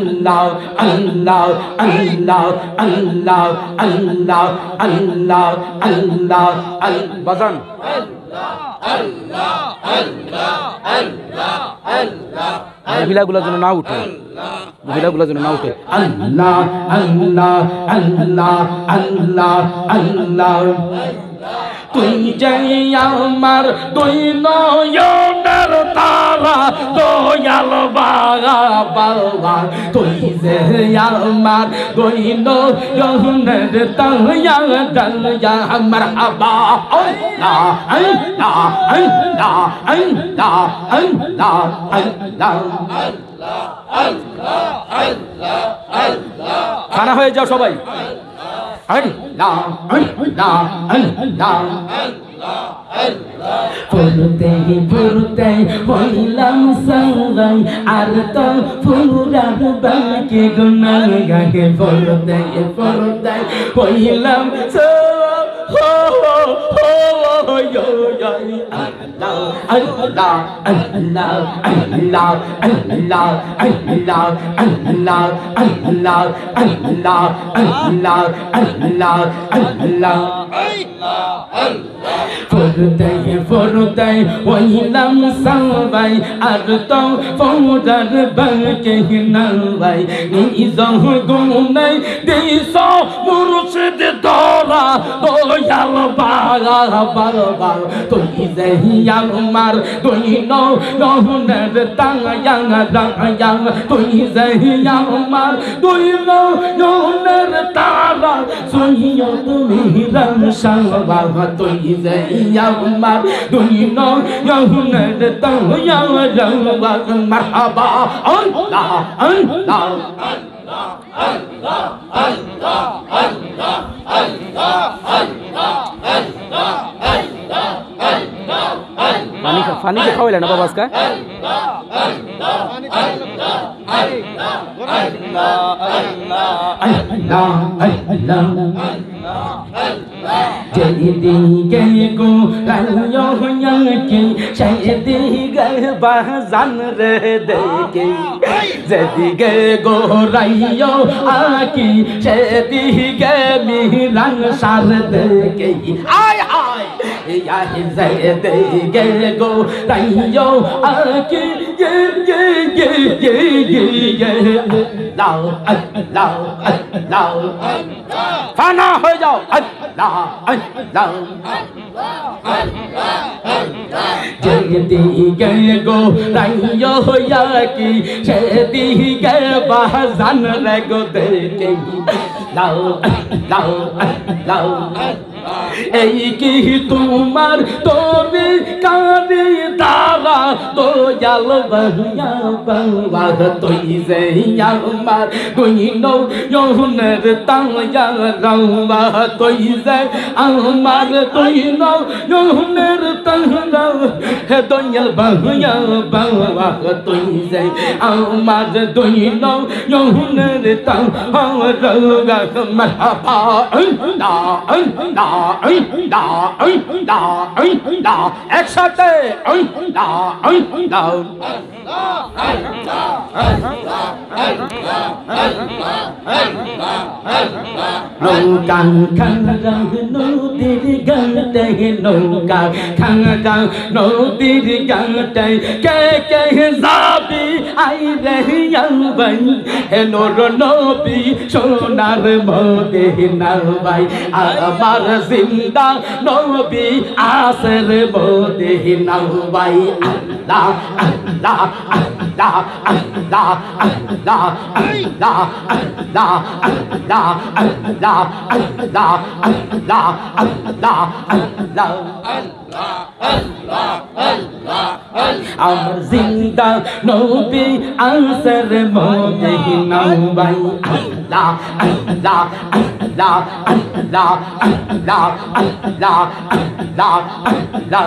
আল্লাহ আল্লাহ আল্লাহ আল্লাহ আল্লাহ আল্লাহ আল্লাহ বাজান মহিলাগুলোর জন্য না উঠে মহিলাগুলোর জন্য না উঠে আল্লাহ আল্লাহ আল্লাহ আল্লাহ আল্লাহ তুই যাই আমার দুই নয়নের তারা দয়াল বাবা বাবা তুই যে আমার দুই নয়নের তারা দয়া মারহাবা আল্লাহ আল্লাহ আল্লাহ আল্লাহ আল্লাহ আল্লাহ খানা হয়ে যাও সবাই ফুরতে ফুরতে হইলাম সবাই আর তো ফুরার বাকি গুনা গাকে ফুরতে ফুরতে হইলাম ফুরতে হইলাম সবাই আর তো ফুরার বাকি নাই নিজ গুণে দিস মুর্শিদ ধরা দয়াল বাগা বারবার তুই যে আমার তুই নয়নের তায়া রায়া তুই যে আমার তুই নয়নের তারা সইয় তুমি রংশাবা তুই যে আমার তুই নয়নের তায়া রায়া মারহাবা আল্লাহ আল্লাহ আল্লাহ আল্লাহ আল্লাহ আল্লাহ আল্লাহ আল্লাহ পানি কে খাওয়াইলে না বাবা আজকে যেদিকে গো রাইয়কে সেদিকে বাজান রে দেখে যেদিকে গো রাইয় আকি সেদিকে মিরান সার দেখে আয় আয় আয় যেদিকে গো রাইয় আকি লাও লাও লাও ফানা হয়ে যাও আল্লাহ আল্লাহ যেদিকে গো রাইয় হইয়া কি সেদিকে বাজান রে গো দেখে লাও লাও লাও এই কি তোমার তোরে কানে দারা দয়াল বাহিয়া বাবা তুই যে আমার তুই নয়নের তায়া রাবা তুই যে আমার তুই নয়নের তায়া হে দয়াল বাহিয়া বাবা তুই যে আমার তুই নয়নের তায়া রাবা মারহাবা আল্লাহ আল্লাহ একসাথে নৌকা খাঙ্গা নদীর গাঁটে নৌকা খাঙ্গা নদীর গাঁটে কে কে যাবি আই রে ভাই হে নোর নবী সোনার মদিনা ভাই আমার জিন্দা নবী আসর মদিনা ভাই আল্লাহ আল্লাহ আল্লাহ আল্লাহ আল্লাহ আল্লাহ আল্লাহ আল্লাহ আল্লাহ আল্লাহ আল্লাহ আল্লাহ আল্লাহ আমার জিন্দা নবী আসর মদিনা ভাই আল্লাহ আল্লাহ আল্লাহ আল্লাহ আল্লাহ আল্লাহ আল্লাহ আল্লাহ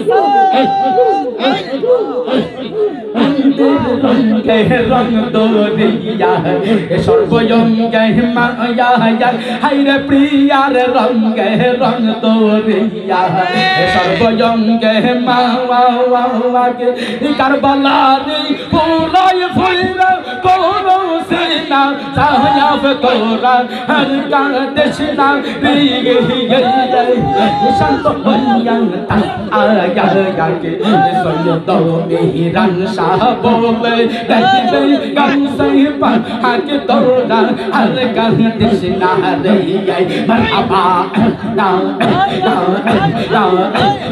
রঙ্গে রং দরিয়া সর্বঙ্গে মায়া হাইরে প্রিয়ার রঙ্গে রং দরিয়া সর্বঙ্গে মাওয়াকে কারবালারি ফুলাই ফুইরা করো সিনা সাহাব তোরা হর কাদেশনা রিগে শান্ত বয়ান তা আয়া গাকে সৈয়দ মিহিরান শাহ বলে দেখবে গান সেই পাহাকে তোরা হর কাদেশনা রিগে মারহাবা না না না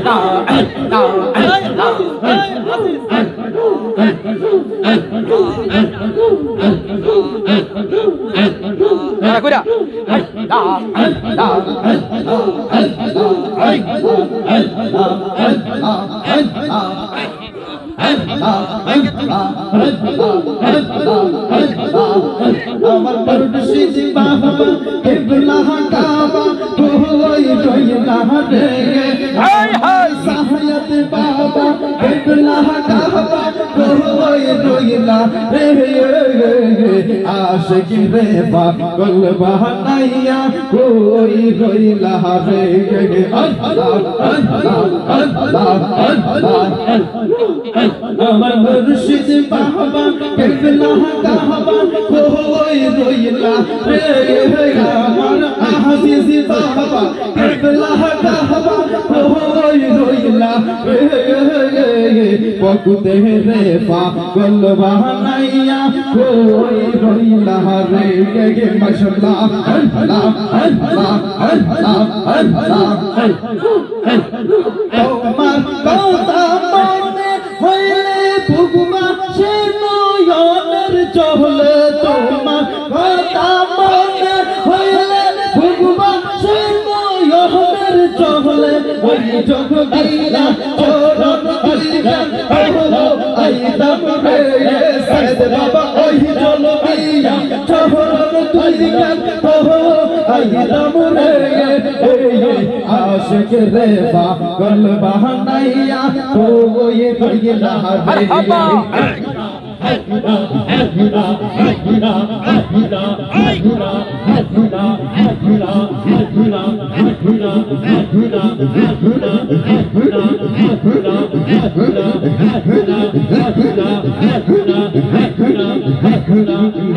না না Kuda. আমার মুর্শিদ বাবা কিবলা কাবা কই রইলা রে হায় হায় সাহায়ত বাবা কিবলা কাবা কই রইলা রে আশিক রে পাগল বানাইয়া কই রইলা রে আল্লাহ আল্লাহ আল্লাহ আল্লাহ আমার মুর্শিদ বাবা কিবলা কাবা কই রইলা রে আমার আজিজ বাবা কিবলা কাবা কই রইলা রে পকুতে রে পাগল বানাইয়া কই রইলা রে মাশাআল্লাহ আল্লাহ আল্লাহ আল্লাহ আল্লাহ তোমার কথা মনে হইলে ভুগমা সে নয়নের চলে তোমার কথা মনে হইলে ভুগমা সে নয়নের চলে ওই জগদিলা চরণ দিলা ওহো আইদাম রে সাইদ বাবা ওই জলবিয়া চরণ দিলা ওহো আইদাম রে আশিক রে পাগল বানাইয়া কই রইলা রে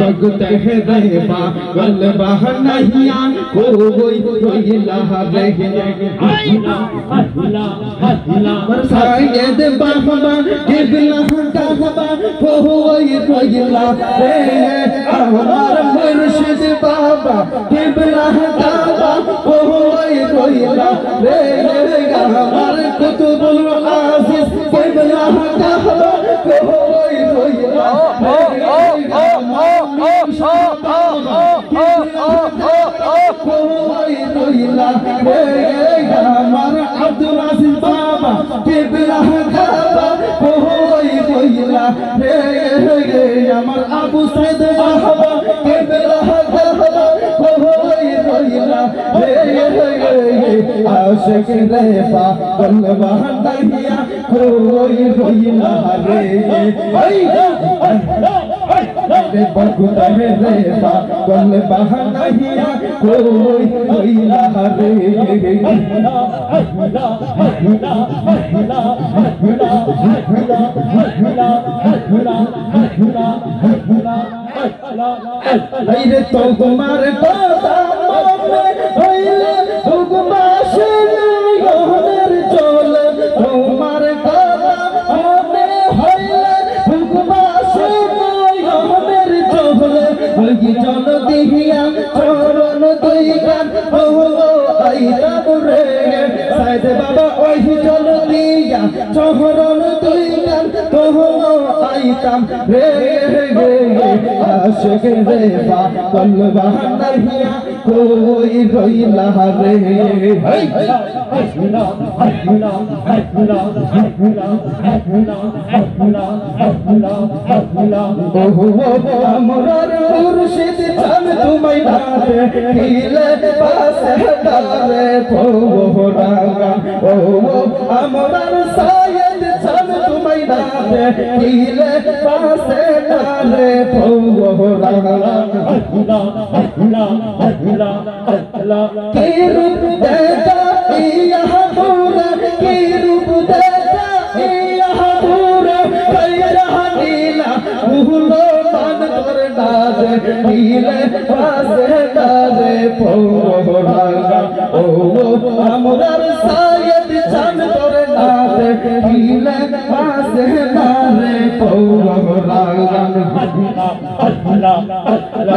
भगत है रे पागल बहनैया कोई रइला रे सायद बाबा किबला काबा कोई रइला रे हमार मुर्शिद बाबा किबला काबा कोई रइला रे हमार कुतुबुल आजिज किबला काबा कोई रइला कोई रइला रे हमार अब्दुल अजीज बाबा किबला काबा कोई रइला रे हमार अबू सैद बाबा किबला काबा कोई रइला रे आशिक रे पागल बहनैया कोई रइला रे रे बगुत रे पागल बहनैया कोई रइला रे रे तो तुम्हारे কথা মনে হইলে ভুগমা সে নয়নের চলে তোমার কথা মনে হইলে ভুগমা সে নয়নের চলে ওই জন দিহিয়া চরণ দুই গান ওহো আইতাম রে সাইদ বাবা ওই জন দিয়া চরণ দুই গান ওহো আইতাম রে आशिक रे पागल नहीं कोई रोइला रे আমরার মুর্শিদ চান তুমি ডাকে কিলে পাশে ডালে পোহরাগা ও আমরার সাইয়েদ চান তুমি ডাকে কিলে পাশে ডালে পোহরাগা কি রূপ দেখা ইয়া পুরা কি রূপ দেখা ইয়া পুরা কইরা নীলা ভুলো মান করে ডালে নীলে পাশে ডালে পোহরাগা ও আমরার সাইয়েদ চান করে ডালে নীলে পাশে ডালে পোহরাগা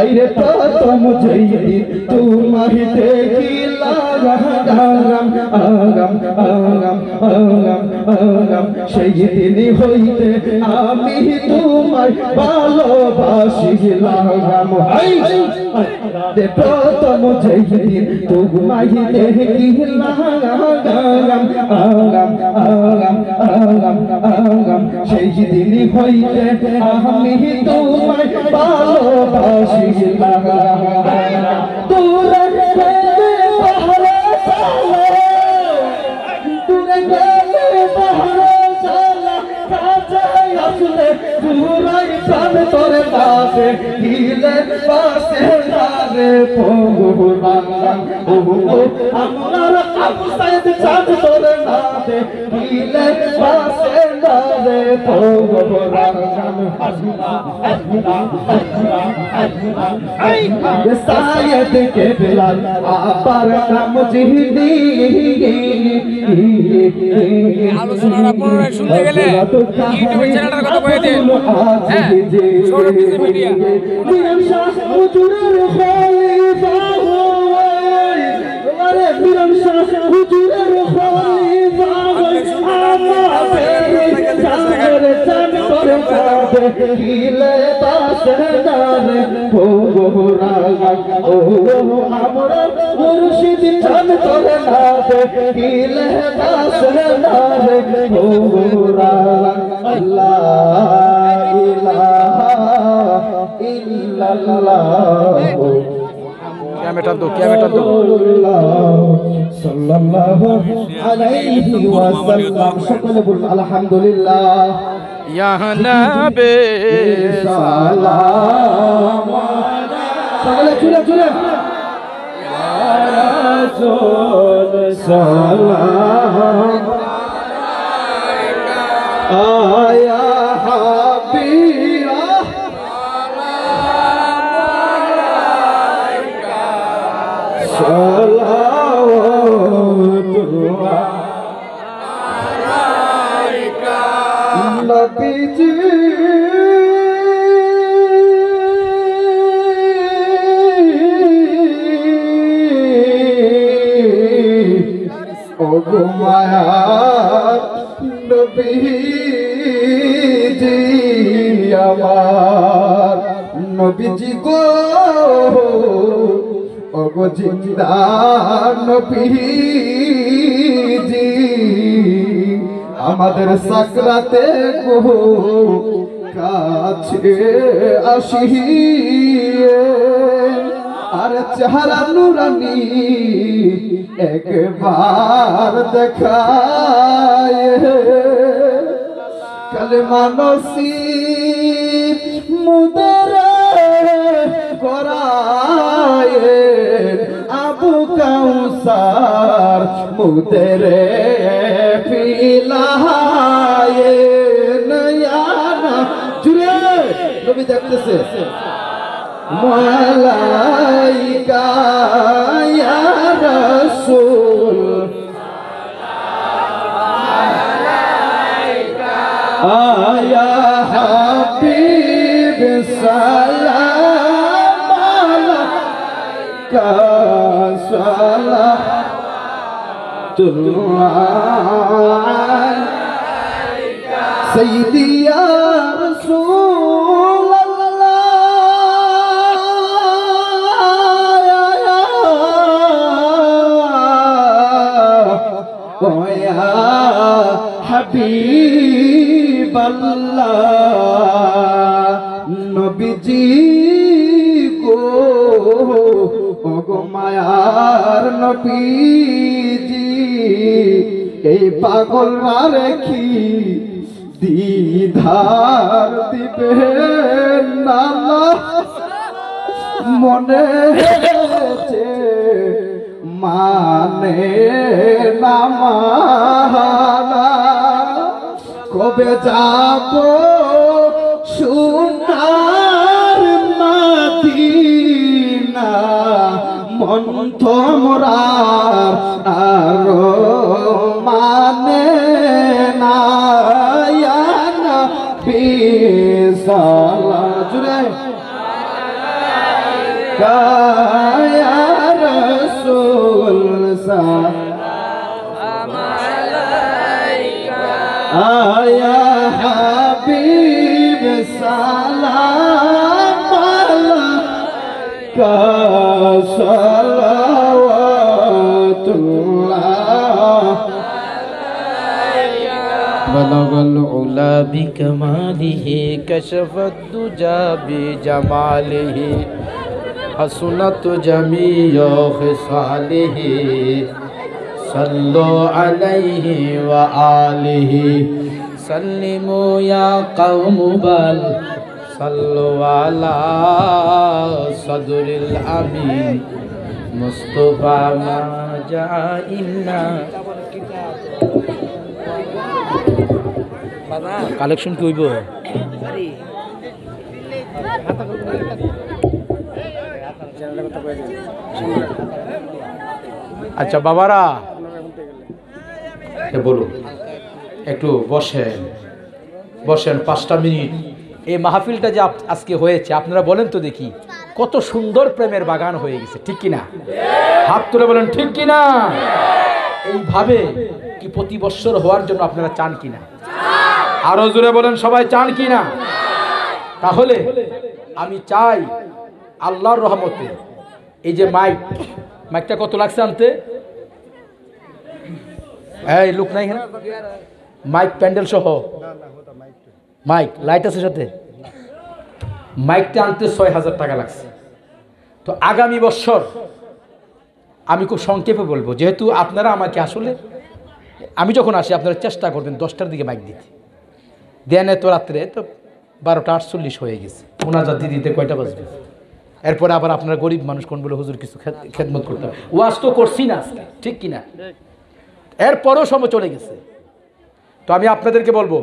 रे तो मुझे तुम्हारी देखी लागम आगम आगम आगम आगम সেই দিনই হইতে আমি তোমায় ভালোবাসি লাগাম প্রথম যেই দিন তোমায় দেখি লাগাম আগম আগম আগম আগম সেই দিনই হইতে আমি তোমায় ভালোবাসি লাগাম তোরা গেলে পাহাড়ে চলে তোরা গেলে পাহাড়ে চলে কাছে আসলে পুরাই প্রাণ তোরে বাসে হিলে বাসে রে পোহরাগা ও আমার আবসাইদ চাঁদ তোরে নাতে হিলে বাসে রে পোহরাগা सायद के बिलाल आपर नाम जिहदी আলোচনাটা পুনরায় শুনতে গেলে ইউটিউব চ্যানেলটার কথা বলে দেন হ্যাঁ সৌরভ মিডিয়া মিরান শাহ হুজুরের খলিফা আরে মিরান শাহ হুজুরের খলিফা কিলে পাশে ডালে পোহরাগা ও আমরা মুর্শিদ চান তোরে নাতে কিলে পাশে ডালে পোহরাগা আল্লাহ ইলাহা ইল্লাল্লাহ ক্যামেরা দো সাল্লাল্লাহু আলাইহি ওয়াসাল্লাম সকলে বলুন আলহামদুলিল্লাহ ইয়া নবী সালাম সকলে চলে চলে ইয়া রাসূল সালাম আয়া হাবিবা সালাওয়াতুল্লাহ আলাইকা নবীজি ও গো মায়ার নবীজি আমার নবীজি গো ওগো জিন্দা নবীজি আমাদের সাকরাতে গো কাছে আসিয়ে আর চেহারা নুরানি একবার দেখায় কলমা নসিব মুদরে করায় আবু কাউসার মুদরে পিলায় নয়ানা জুড়ে নবী দেখতেছে মালাইকা ইয়া রাসূল আয়া হাবিব সালাম আলাইকা সালাতুল্লাহ আলাইকা সাইয়্যিদি ইয়া রাসূলুল্লাহ হাবিবাল্লাহ নবীজি গো ওগো মায়ার নবীজি এই পাগল রেখি দিধার দিবে না মনে হচ্ছে মানে না মানা কবে যাব সোনার মদিনা মন তোমরার আর মানে না ইয়া নবী সাল্লাল্লাহু জুড়ে ইয়া রাসূল সালাম আলাইকা হাবিব সালাম আলাইকা সালাওয়াতুল্লাহ بلغ العلا بكماله كشف الدجى بجماله حسنت جميع خصاله صلوا عليه وآله سلموا يا قوم بل صلوا على صدر الأمين مصطفى ما جاء إلا কালেকশন কি হইব আচ্ছা বাবারা বলুন একটু বসেন বসেন 5টা মিনিট এই মাহফিলটা যে আজকে হয়েছে আপনারা বলেন তো দেখি কত সুন্দর প্রেমের বাগান হয়ে গেছে ঠিক কিনা হাত তুলে বলেন ঠিক কিনা এইভাবে কি প্রতি বছর হওয়ার জন্য আপনারা চান কিনা আরো জোরে বলেন সবাই চান কিনা তাহলে আমি চাই আল্লাহর রহমতে এই যে মাইকটা কত লাগছে আনতে এই লোক নাই হ্যাঁ মাইক প্যান্ডেল সহ মাইক লাইট আছে সাথে মাইকটা আনতে ৬,০০০ টাকা লাগছে তো আগামী বছর আমি খুব সংক্ষেপে বলবো যেহেতু আপনারা আমাকে আসলে আমি যখন আসি আপনারা চেষ্টা করবেন 10টার দিকে মাইক দিতে দেন তো রাত্রে তো 12টা 48 হয়ে গেছে মোনাজাত দিতে কয়টা বাজবে এরপরে আবার আপনারা গরিব মানুষ কোন বলে হুজুর কিছু খেদমত করতে হবে ওয়াজ তো করছি না আজকে ঠিক কিনা এরপরও সময় চলে গেছে তো আমি আপনাদেরকে বলবো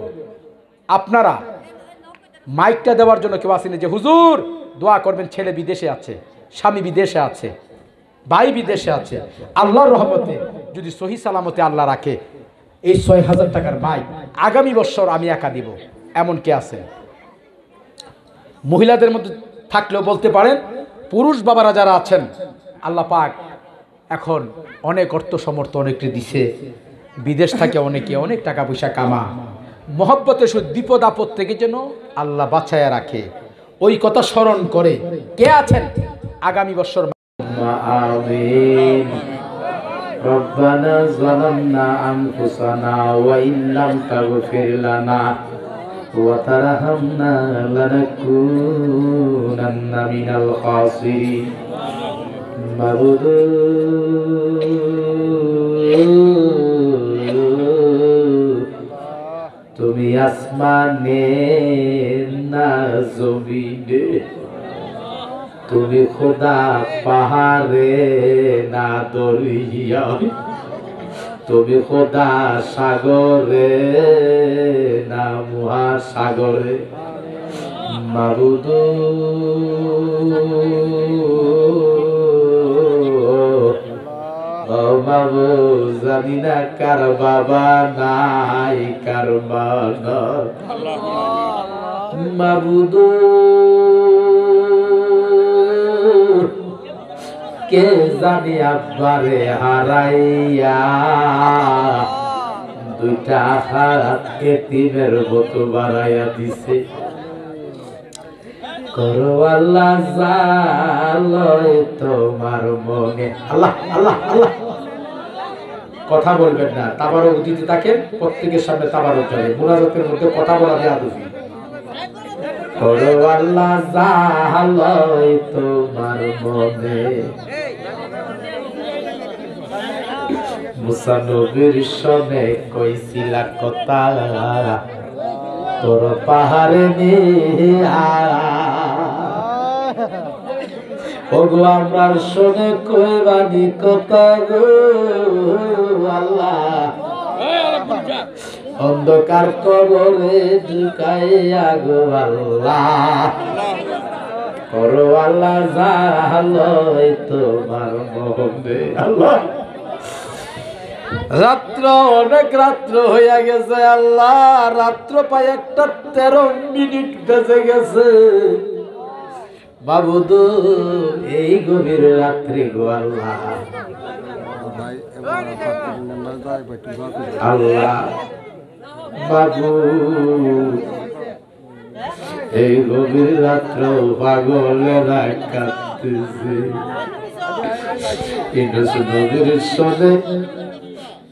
আপনারা মাইকটা দেওয়ার জন্য কেউ আসেনি যে হুজুর দোয়া করবেন ছেলে বিদেশে আছে স্বামী বিদেশে আছে ভাই বিদেশে আছে আল্লাহর রহমতে যদি সহি সালামতে আল্লাহ রাখে এই ৬,০০০ টাকার মাইক আগামী বছর আমি একা দিব এমন কে আছে মহিলাদের মধ্যে থাকলেও বলতে পারেন পুরুষ বাবারা যারা আছেন আল্লাহ পাক এখন অনেক অর্থ সমর্থ অনেককে দিছে বিদেশ থেকে অনেকে অনেক টাকা পয়সা কামা মহব্বতের সহিত বিপদ আপদ থেকে যেন আল্লাহ বাঁচায়া রাখে ওই কথা স্মরণ করে কে আছেন আগামী বছর ربنا ظلمنا أنفسنا وإن لم تغفر لنا وترحمنا لنكونن من الخاسرين মাবুদ তুমি আসমানে না জমিনে তুমি খোদা পাহাড়ে না দরিয়া তুমি খোদা সাগরে না মহাসাগরে মাবুদ ও বাবু জানি না কার বাবা নাই কার মা নাই মাবুদ কে জানি আব্বারে হারাইয়া দুইটা হাত এতিমের মতো বাড়াইয়া দিছে করো আল্লাহ জালয় তোমার মনে আল্লাহ আল্লাহ আল্লাহ কথা বলবেন না, তাবারক দিতে থাকেন, প্রত্যেকের সামনে তাবারক যাবে। মুনাজাতের মধ্যে কথা বলা বেয়াদবি। করো আল্লাহ জাহালয় তোমার মনে, মুসা নবীর সনে কইছিলা কথা, তোর পাহাড়ে নিয়া ওগো আমার শোনে কইবানি কথা গো আল্লাহ, অন্ধকার কবরে ঢুকাইয়া গো আল্লাহ, করো আল্লাহ জাহালয় তোমার মনে। আল্লাহ রাত্র অনেক রাত্র হইয়া গেছে আল্লাহ, রাত্র পায় 1:13 বেজে গেছে বাবুদ, এই গভীর রাত্রি গো আল্লাহ, আল্লাহ বাবু এই গভীর রাত্র পাগলেরা কাঁদতেছে, ইউনূস নবীর সনে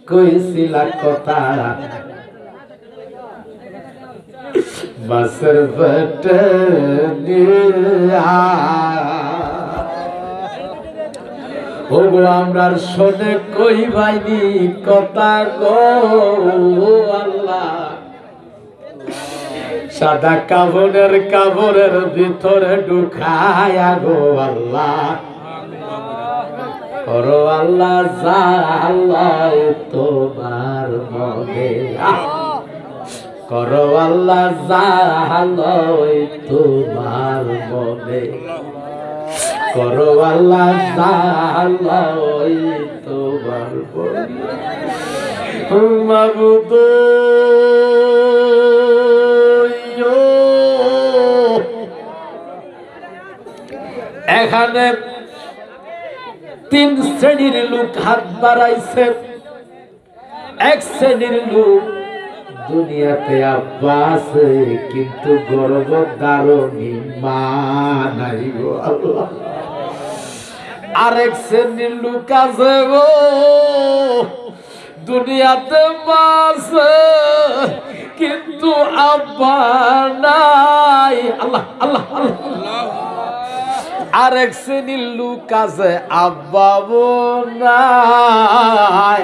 কইছিলা কথা, মাছের পেটে নিয়া ওগো আমরার শোনে কইবাইনি কথা গো আল্লাহ, সাদা কাবরের ভিতরে ঢুকায়া গো আল্লাহ, করো আল্লাহ জাহালয় তোমার মনে, করো আল্লাহ জাহালয় তোমার মনে, করো আল্লাহ জাহালয় তোমার মনে। মাবুদ এখানে 3 শ্রেণীর লোক হাত বাড়াইছে। এক শ্রেণীর লোক দুনিয়াতে আব্বা আছে কিন্তু গর্ভধারণী মা নাই গো আল্লাহ। আরেক শ্রেণীর লোক আছে গো দুনিয়াতে মা আছে কিন্তু আব্বা নাই। আল্লাহ আল্লাহ আল্লাহ। আরেক শ্রেণীর লোক আছে আব্বাও নাই,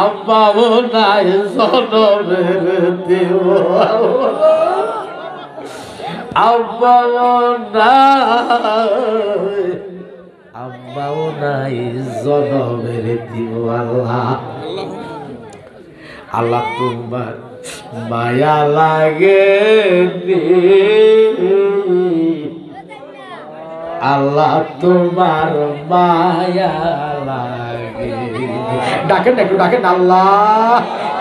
আব্বাও নাই জনমের দেব, আব্বাও নাই, আব্বাও নাই জনমের দেব। আল্লাহ আল্লাহ তোমার মায়া লাগে আল্লাহ তোমার মায়া লাগে। ডাকেন একটু ডাকেন আল্লাহ,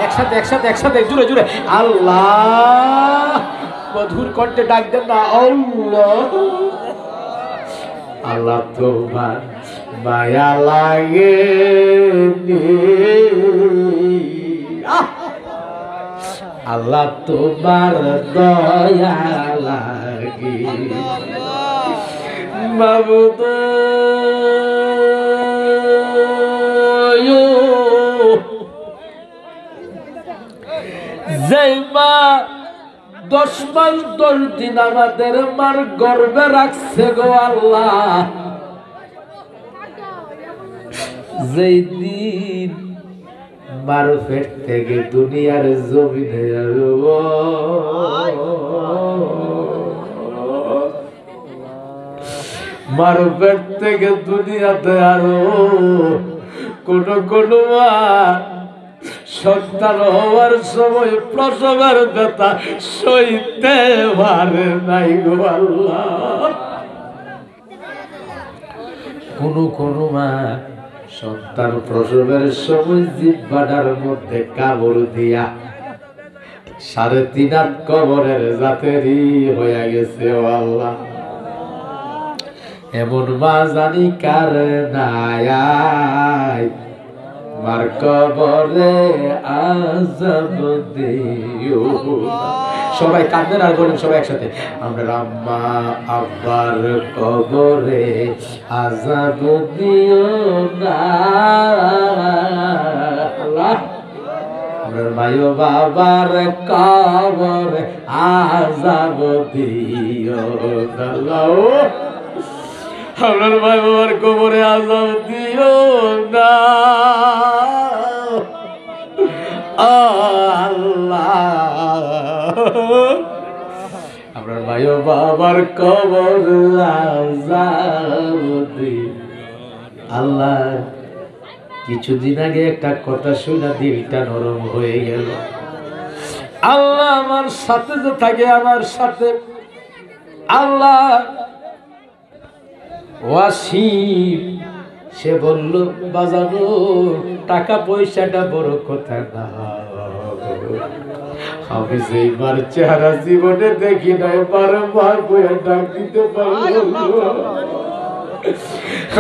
একসাথে একসাথে একসাথে জুড়ে জুড়ে আল্লাহ, মধুর কণ্ঠে ডাক দেন না আল্লাহ। আল্লাহ তোমার মায়া লাগে আল্লাহ তোমার দয়া লাগে মাবুদ। যেই মা 10 মাস 10 দিন আমাদের মার গর্ভে রাখছে গো আল্লাহ, যেই দিন মার পেট থেকে দুনিয়ার জমিনে মার পেট থেকে দুনিয়াতে আরো কোন কোন মা সন্তান হওয়ার সময় প্রসবের ব্যথা সইতে পারে নাই গো আল্লাহ। কোন কোন মা সন্তান প্রসবের সময় জিহ্বার মধ্যে কামড় দিয়া 3.5 হাত কবরের জাতেরই হয়ে গেছে ও আল্লাহ। এমন মা জানি কার নাই মার কবরে আযাব দিও। সবাই কাঁদেন আর বলেন সবাই একসাথে, আমরা আম্মা আব্বার কবরে আযাব দিও না। ভাইও বাবার কবর আযাব দিও আল্লাহ আপনার ভাই বাবার কবরে আযাব দিও না আল্লাহ আপনার ভাই বাবার কবর আযাব দিও আল্লাহ কিছুদিন আগে একটা কথা শুনে দিলটা নরম হয়ে গেল আল্লাহ আমার সাথে যে থাকে আমার সাথে আল্লাহ ওয়াসিম সে বলল বাজানো টাকা পয়সাটা বড় কথা না আমি সেইবার চেহারা জীবনে দেখি নাই বারবার বইয়া ডাক দিতে পারবো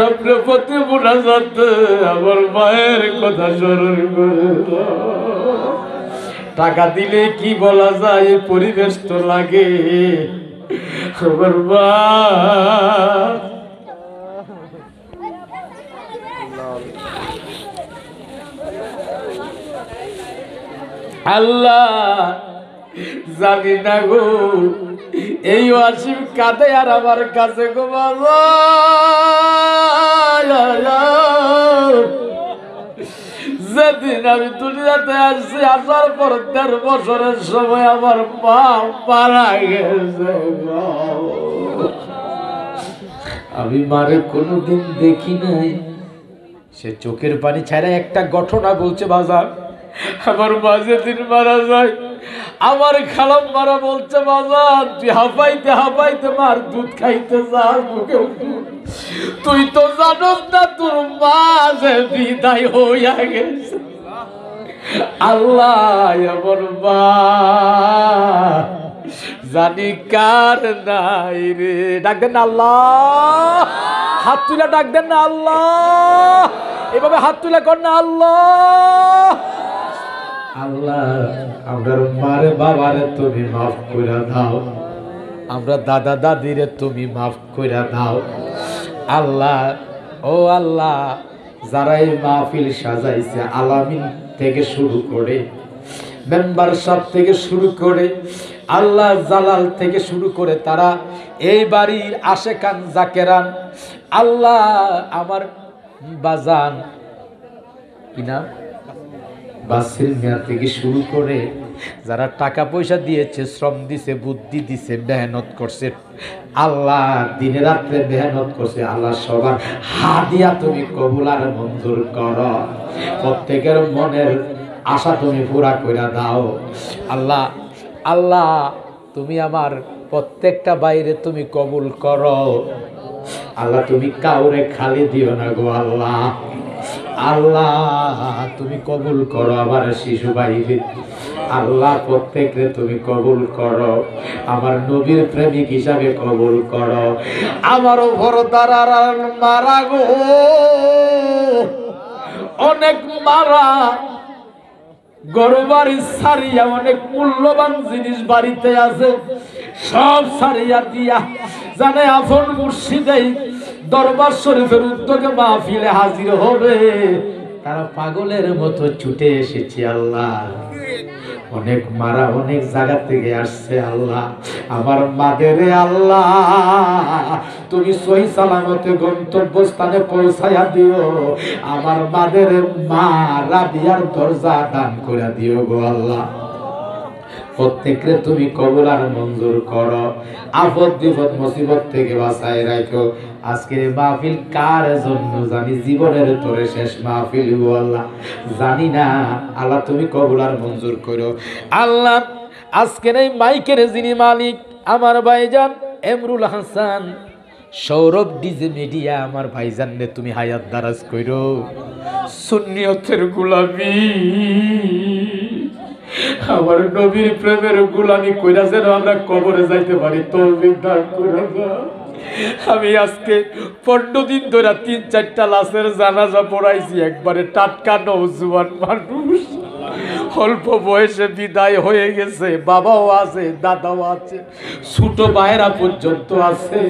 আপনার প্রতি মোনাজাত আমার মায়ের কথা স্মরণ করে টাকা দিলে কি বলা যায় পরিবেশ তো লাগে আমার মা আল্লাহ জানি না গো এই ওয়াসিম কাঁদে আর আমার কাছে গো বাবা যেদিন আমি দুনিয়াতে আসছি আসার পর ১৩ বছরের সময় আমার মা মারা গেছে আমি মারে কোনোদিন দেখি নাই সে চোখের পানি ছাড়া একটা ঘটনা বলছে বাজার আমার মা যেদিন মারা যায় আমার খালাম মারা বলছে বাজার তুই হাঁপাইতে হাঁপাইতে মার দুধ খাইতে যাস মুখে তুই তো জানোস না তোর মা যে বিদায় হইয়া গেছে আল্লাহ আমার মা জানি কার নাই রে ডাক দেন আল্লাহ হাত তুলে ডাক দেন না আল্লাহ এভাবে হাত তুলে কর না আল্লাহ আল্লাহ আমার মারে বাবারে তুমি মাফ করে দাও আমরা দাদা দাদিরে তুমি মাফ করে দাও আল্লাহ ও আল্লাহ যারা এই মাহফিল সাজাইছে আলামিন থেকে শুরু করে মেম্বার সাহেব থেকে শুরু করে আল্লাহ জালাল থেকে শুরু করে তারা এই বাড়ির আশেকান জাকেরান আল্লাহ আমার বাজান কি নাম বাসির মিয়া থেকে শুরু করে যারা টাকা পয়সা দিয়েছে শ্রম দিছে বুদ্ধি দিছে মেহনত করছে আল্লাহ দিনে রাত্রে মেহনত করছে আল্লাহ সবার হাদিয়া তুমি কবুল আর মঞ্জুর করো প্রত্যেকের মনের আশা তুমি পুরা করে দাও আল্লাহ আল্লাহ তুমি আমার প্রত্যেকটা বাইরে তুমি কবুল করো আল্লাহ তুমি কাউরে খালি দিও না গো আল্লাহ আল্লাহ তুমি কবুল করো আমার শিশু ভাইকে আল্লাহ প্রত্যেককে তুমি কবুল করো আমার নবীর প্রেমিক হিসাবে কবুল করো আমারও ভরদার মারা গো অনেক মারা গরবাড়ি সারিয়া অনেক মূল্যবান জিনিস বাড়িতে আছে সব সারিয়া দিয়া জানে আপন মুর্শিদেই দরবার শরীফের উদ্যোগে মাহফিলে হাজির হবে তারা পাগলের মতো ছুটে এসেছি আল্লাহ অনেক মারা অনেক জায়গা থেকে আসছে আল্লাহ আমার মাদের আল্লাহ তুমি সহি সালামতে গন্তব্যস্থানে পৌঁছায়া দিও আমার মাদের মা রাবিয়ার দরজা দান করে দিও গো আল্লাহ প্রত্যেককে তুমি কবুল আর মঞ্জুর করো আপদ বিপদ মুসিবত থেকে বাঁচায় রাখো আজকের মাহফিল কার জন্য জানি জীবনের তোরে শেষ মাহফিল গো আল্লাহ জানি না আল্লাহ তুমি কবুল আর মঞ্জুর করো আল্লাহ আজকের এই মাইকের যিনি মালিক আমার ভাইজান এমরুল হাসান সৌরভ ডিজে মিডিয়া আমার ভাইজান নে তুমি হায়াত দারাজ কইরো সুন্নিয়তের গোলামি আমার নবীর প্রেমের গোলামি কইরা যেন আমরা কবরে যাইতে পারি তৌফিক দান করে দাও আমি আজকে 15 দিন ধরে 3-4টা লাশের জানাজা পড়াইছি একবারে টাটকা নওজোয়ান মানুষ অল্প বয়সে বিদায় হয়ে গেছে বাবাও আছে দাদাও আছে ছোট ভাইরা পর্যন্ত আছে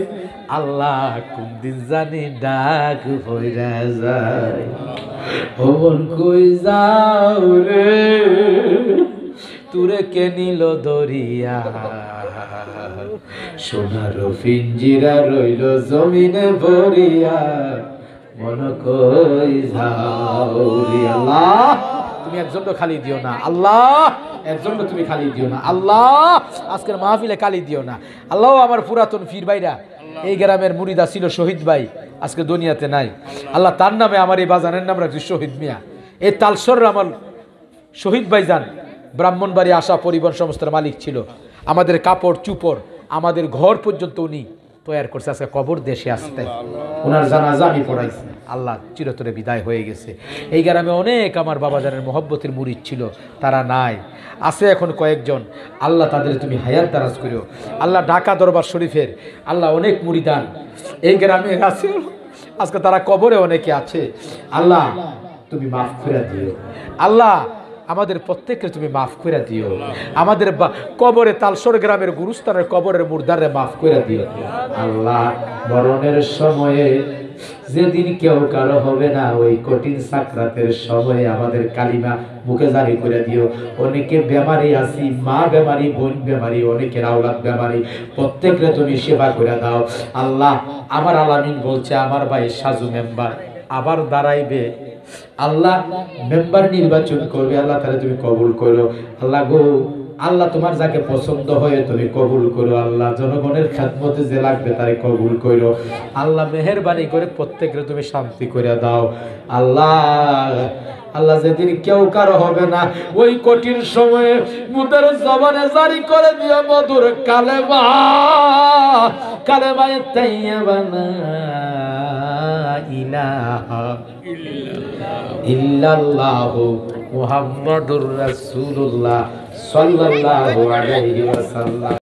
আল্লাহ কোন দিন জানি ডাক হইরা যায় ও মন কই যাও রে তুরে কে নিল দরিয়া সোনার পিঞ্জিরা রইল জমিনে ভরিয়া মন কই যাও রে আল্লাহ তুমি একজন খালি দিও না আল্লাহ একজন তুমি খালি দিও না আল্লাহ আজকের মাহফিলে খালি দিও না আল্লাহ আমার পুরাতন পীর ভাইরা এই গ্রামের মুরিদা ছিল শহীদ ভাই আজকে দুনিয়াতে নাই আল্লাহ তার নামে আমার এই বাজানের নাম রাখছি শহীদ মিয়া এই তালসর আমার শহীদ ভাইজান ব্রাহ্মণবাড়ি আশা পরিবহন সংস্থার মালিক ছিল আমাদের কাপড় চুপড় আমাদের ঘর পর্যন্ত উনি তৈরি করছে আজকে কবর দেশে আসতে ওনার জানাজা আমি পড়াইছি আল্লাহ চিরতরে বিদায় হয়ে গেছে এই গ্রামে অনেক আমার বাবাজানের মহব্বতের মুরিদ ছিল তারা নাই আছে এখন কয়েকজন আল্লাহ তাদের তুমি হায়াত দারাজ করিও আল্লাহ ঢাকা দরবার শরীফের আল্লাহ অনেক মুরিদান এই গ্রামে আছে আজকে তারা কবরে অনেকে আছে আল্লাহ তুমি মাফ করে দিও আল্লাহ আমাদের প্রত্যেককে তুমি মাফ করে দিও আমাদের কবরে তালসর গ্রামের গুরুস্থানের কবরের মুর্দারে মাফ করে দিও আল্লাহ মরণের সময়ে যেদিন কেউ কারো হবে না ওই কঠিন সাকরাতের সময়ে আমাদের কালিমা মুখে জারি করে দিও অনেকে বেমারি আছি মা বেমারি বোন বেমারি অনেকের আওলাদ বেমারি প্রত্যেককে তুমি সেবা করে দাও আল্লাহ আমার আলামিন বলছে আমার ভাই সাজু মেম্বার আবার দাঁড়াইবে আল্লাহ মেম্বার নির্বাচন করবে আল্লাহ তাহলে তুমি কবুল করো আল্লাহ গো আল্লাহ তোমার যাকে পছন্দ হয় তুমি কবুল করো আল্লাহ জনগণের খেদমতে যে লাগবে তারে কবুল করো আল্লাহ মেহেরবানি করে প্রত্যেককে তুমি শান্তি করে দাও আল্লাহ আল্লাহ যেদিন কেউ কারো হবে না ওই কঠিন সময়ে মুদের জবানে জারি করে দিও মধুর কালেমা কালেমায়ে তাইয়্যিবা লা ইলাহা ইল্লাল্লাহু মুহাম্মাদুর রাসূলুল্লাহ সাল্লাল্লাহু আলাইহি ওয়াসাল্লাম।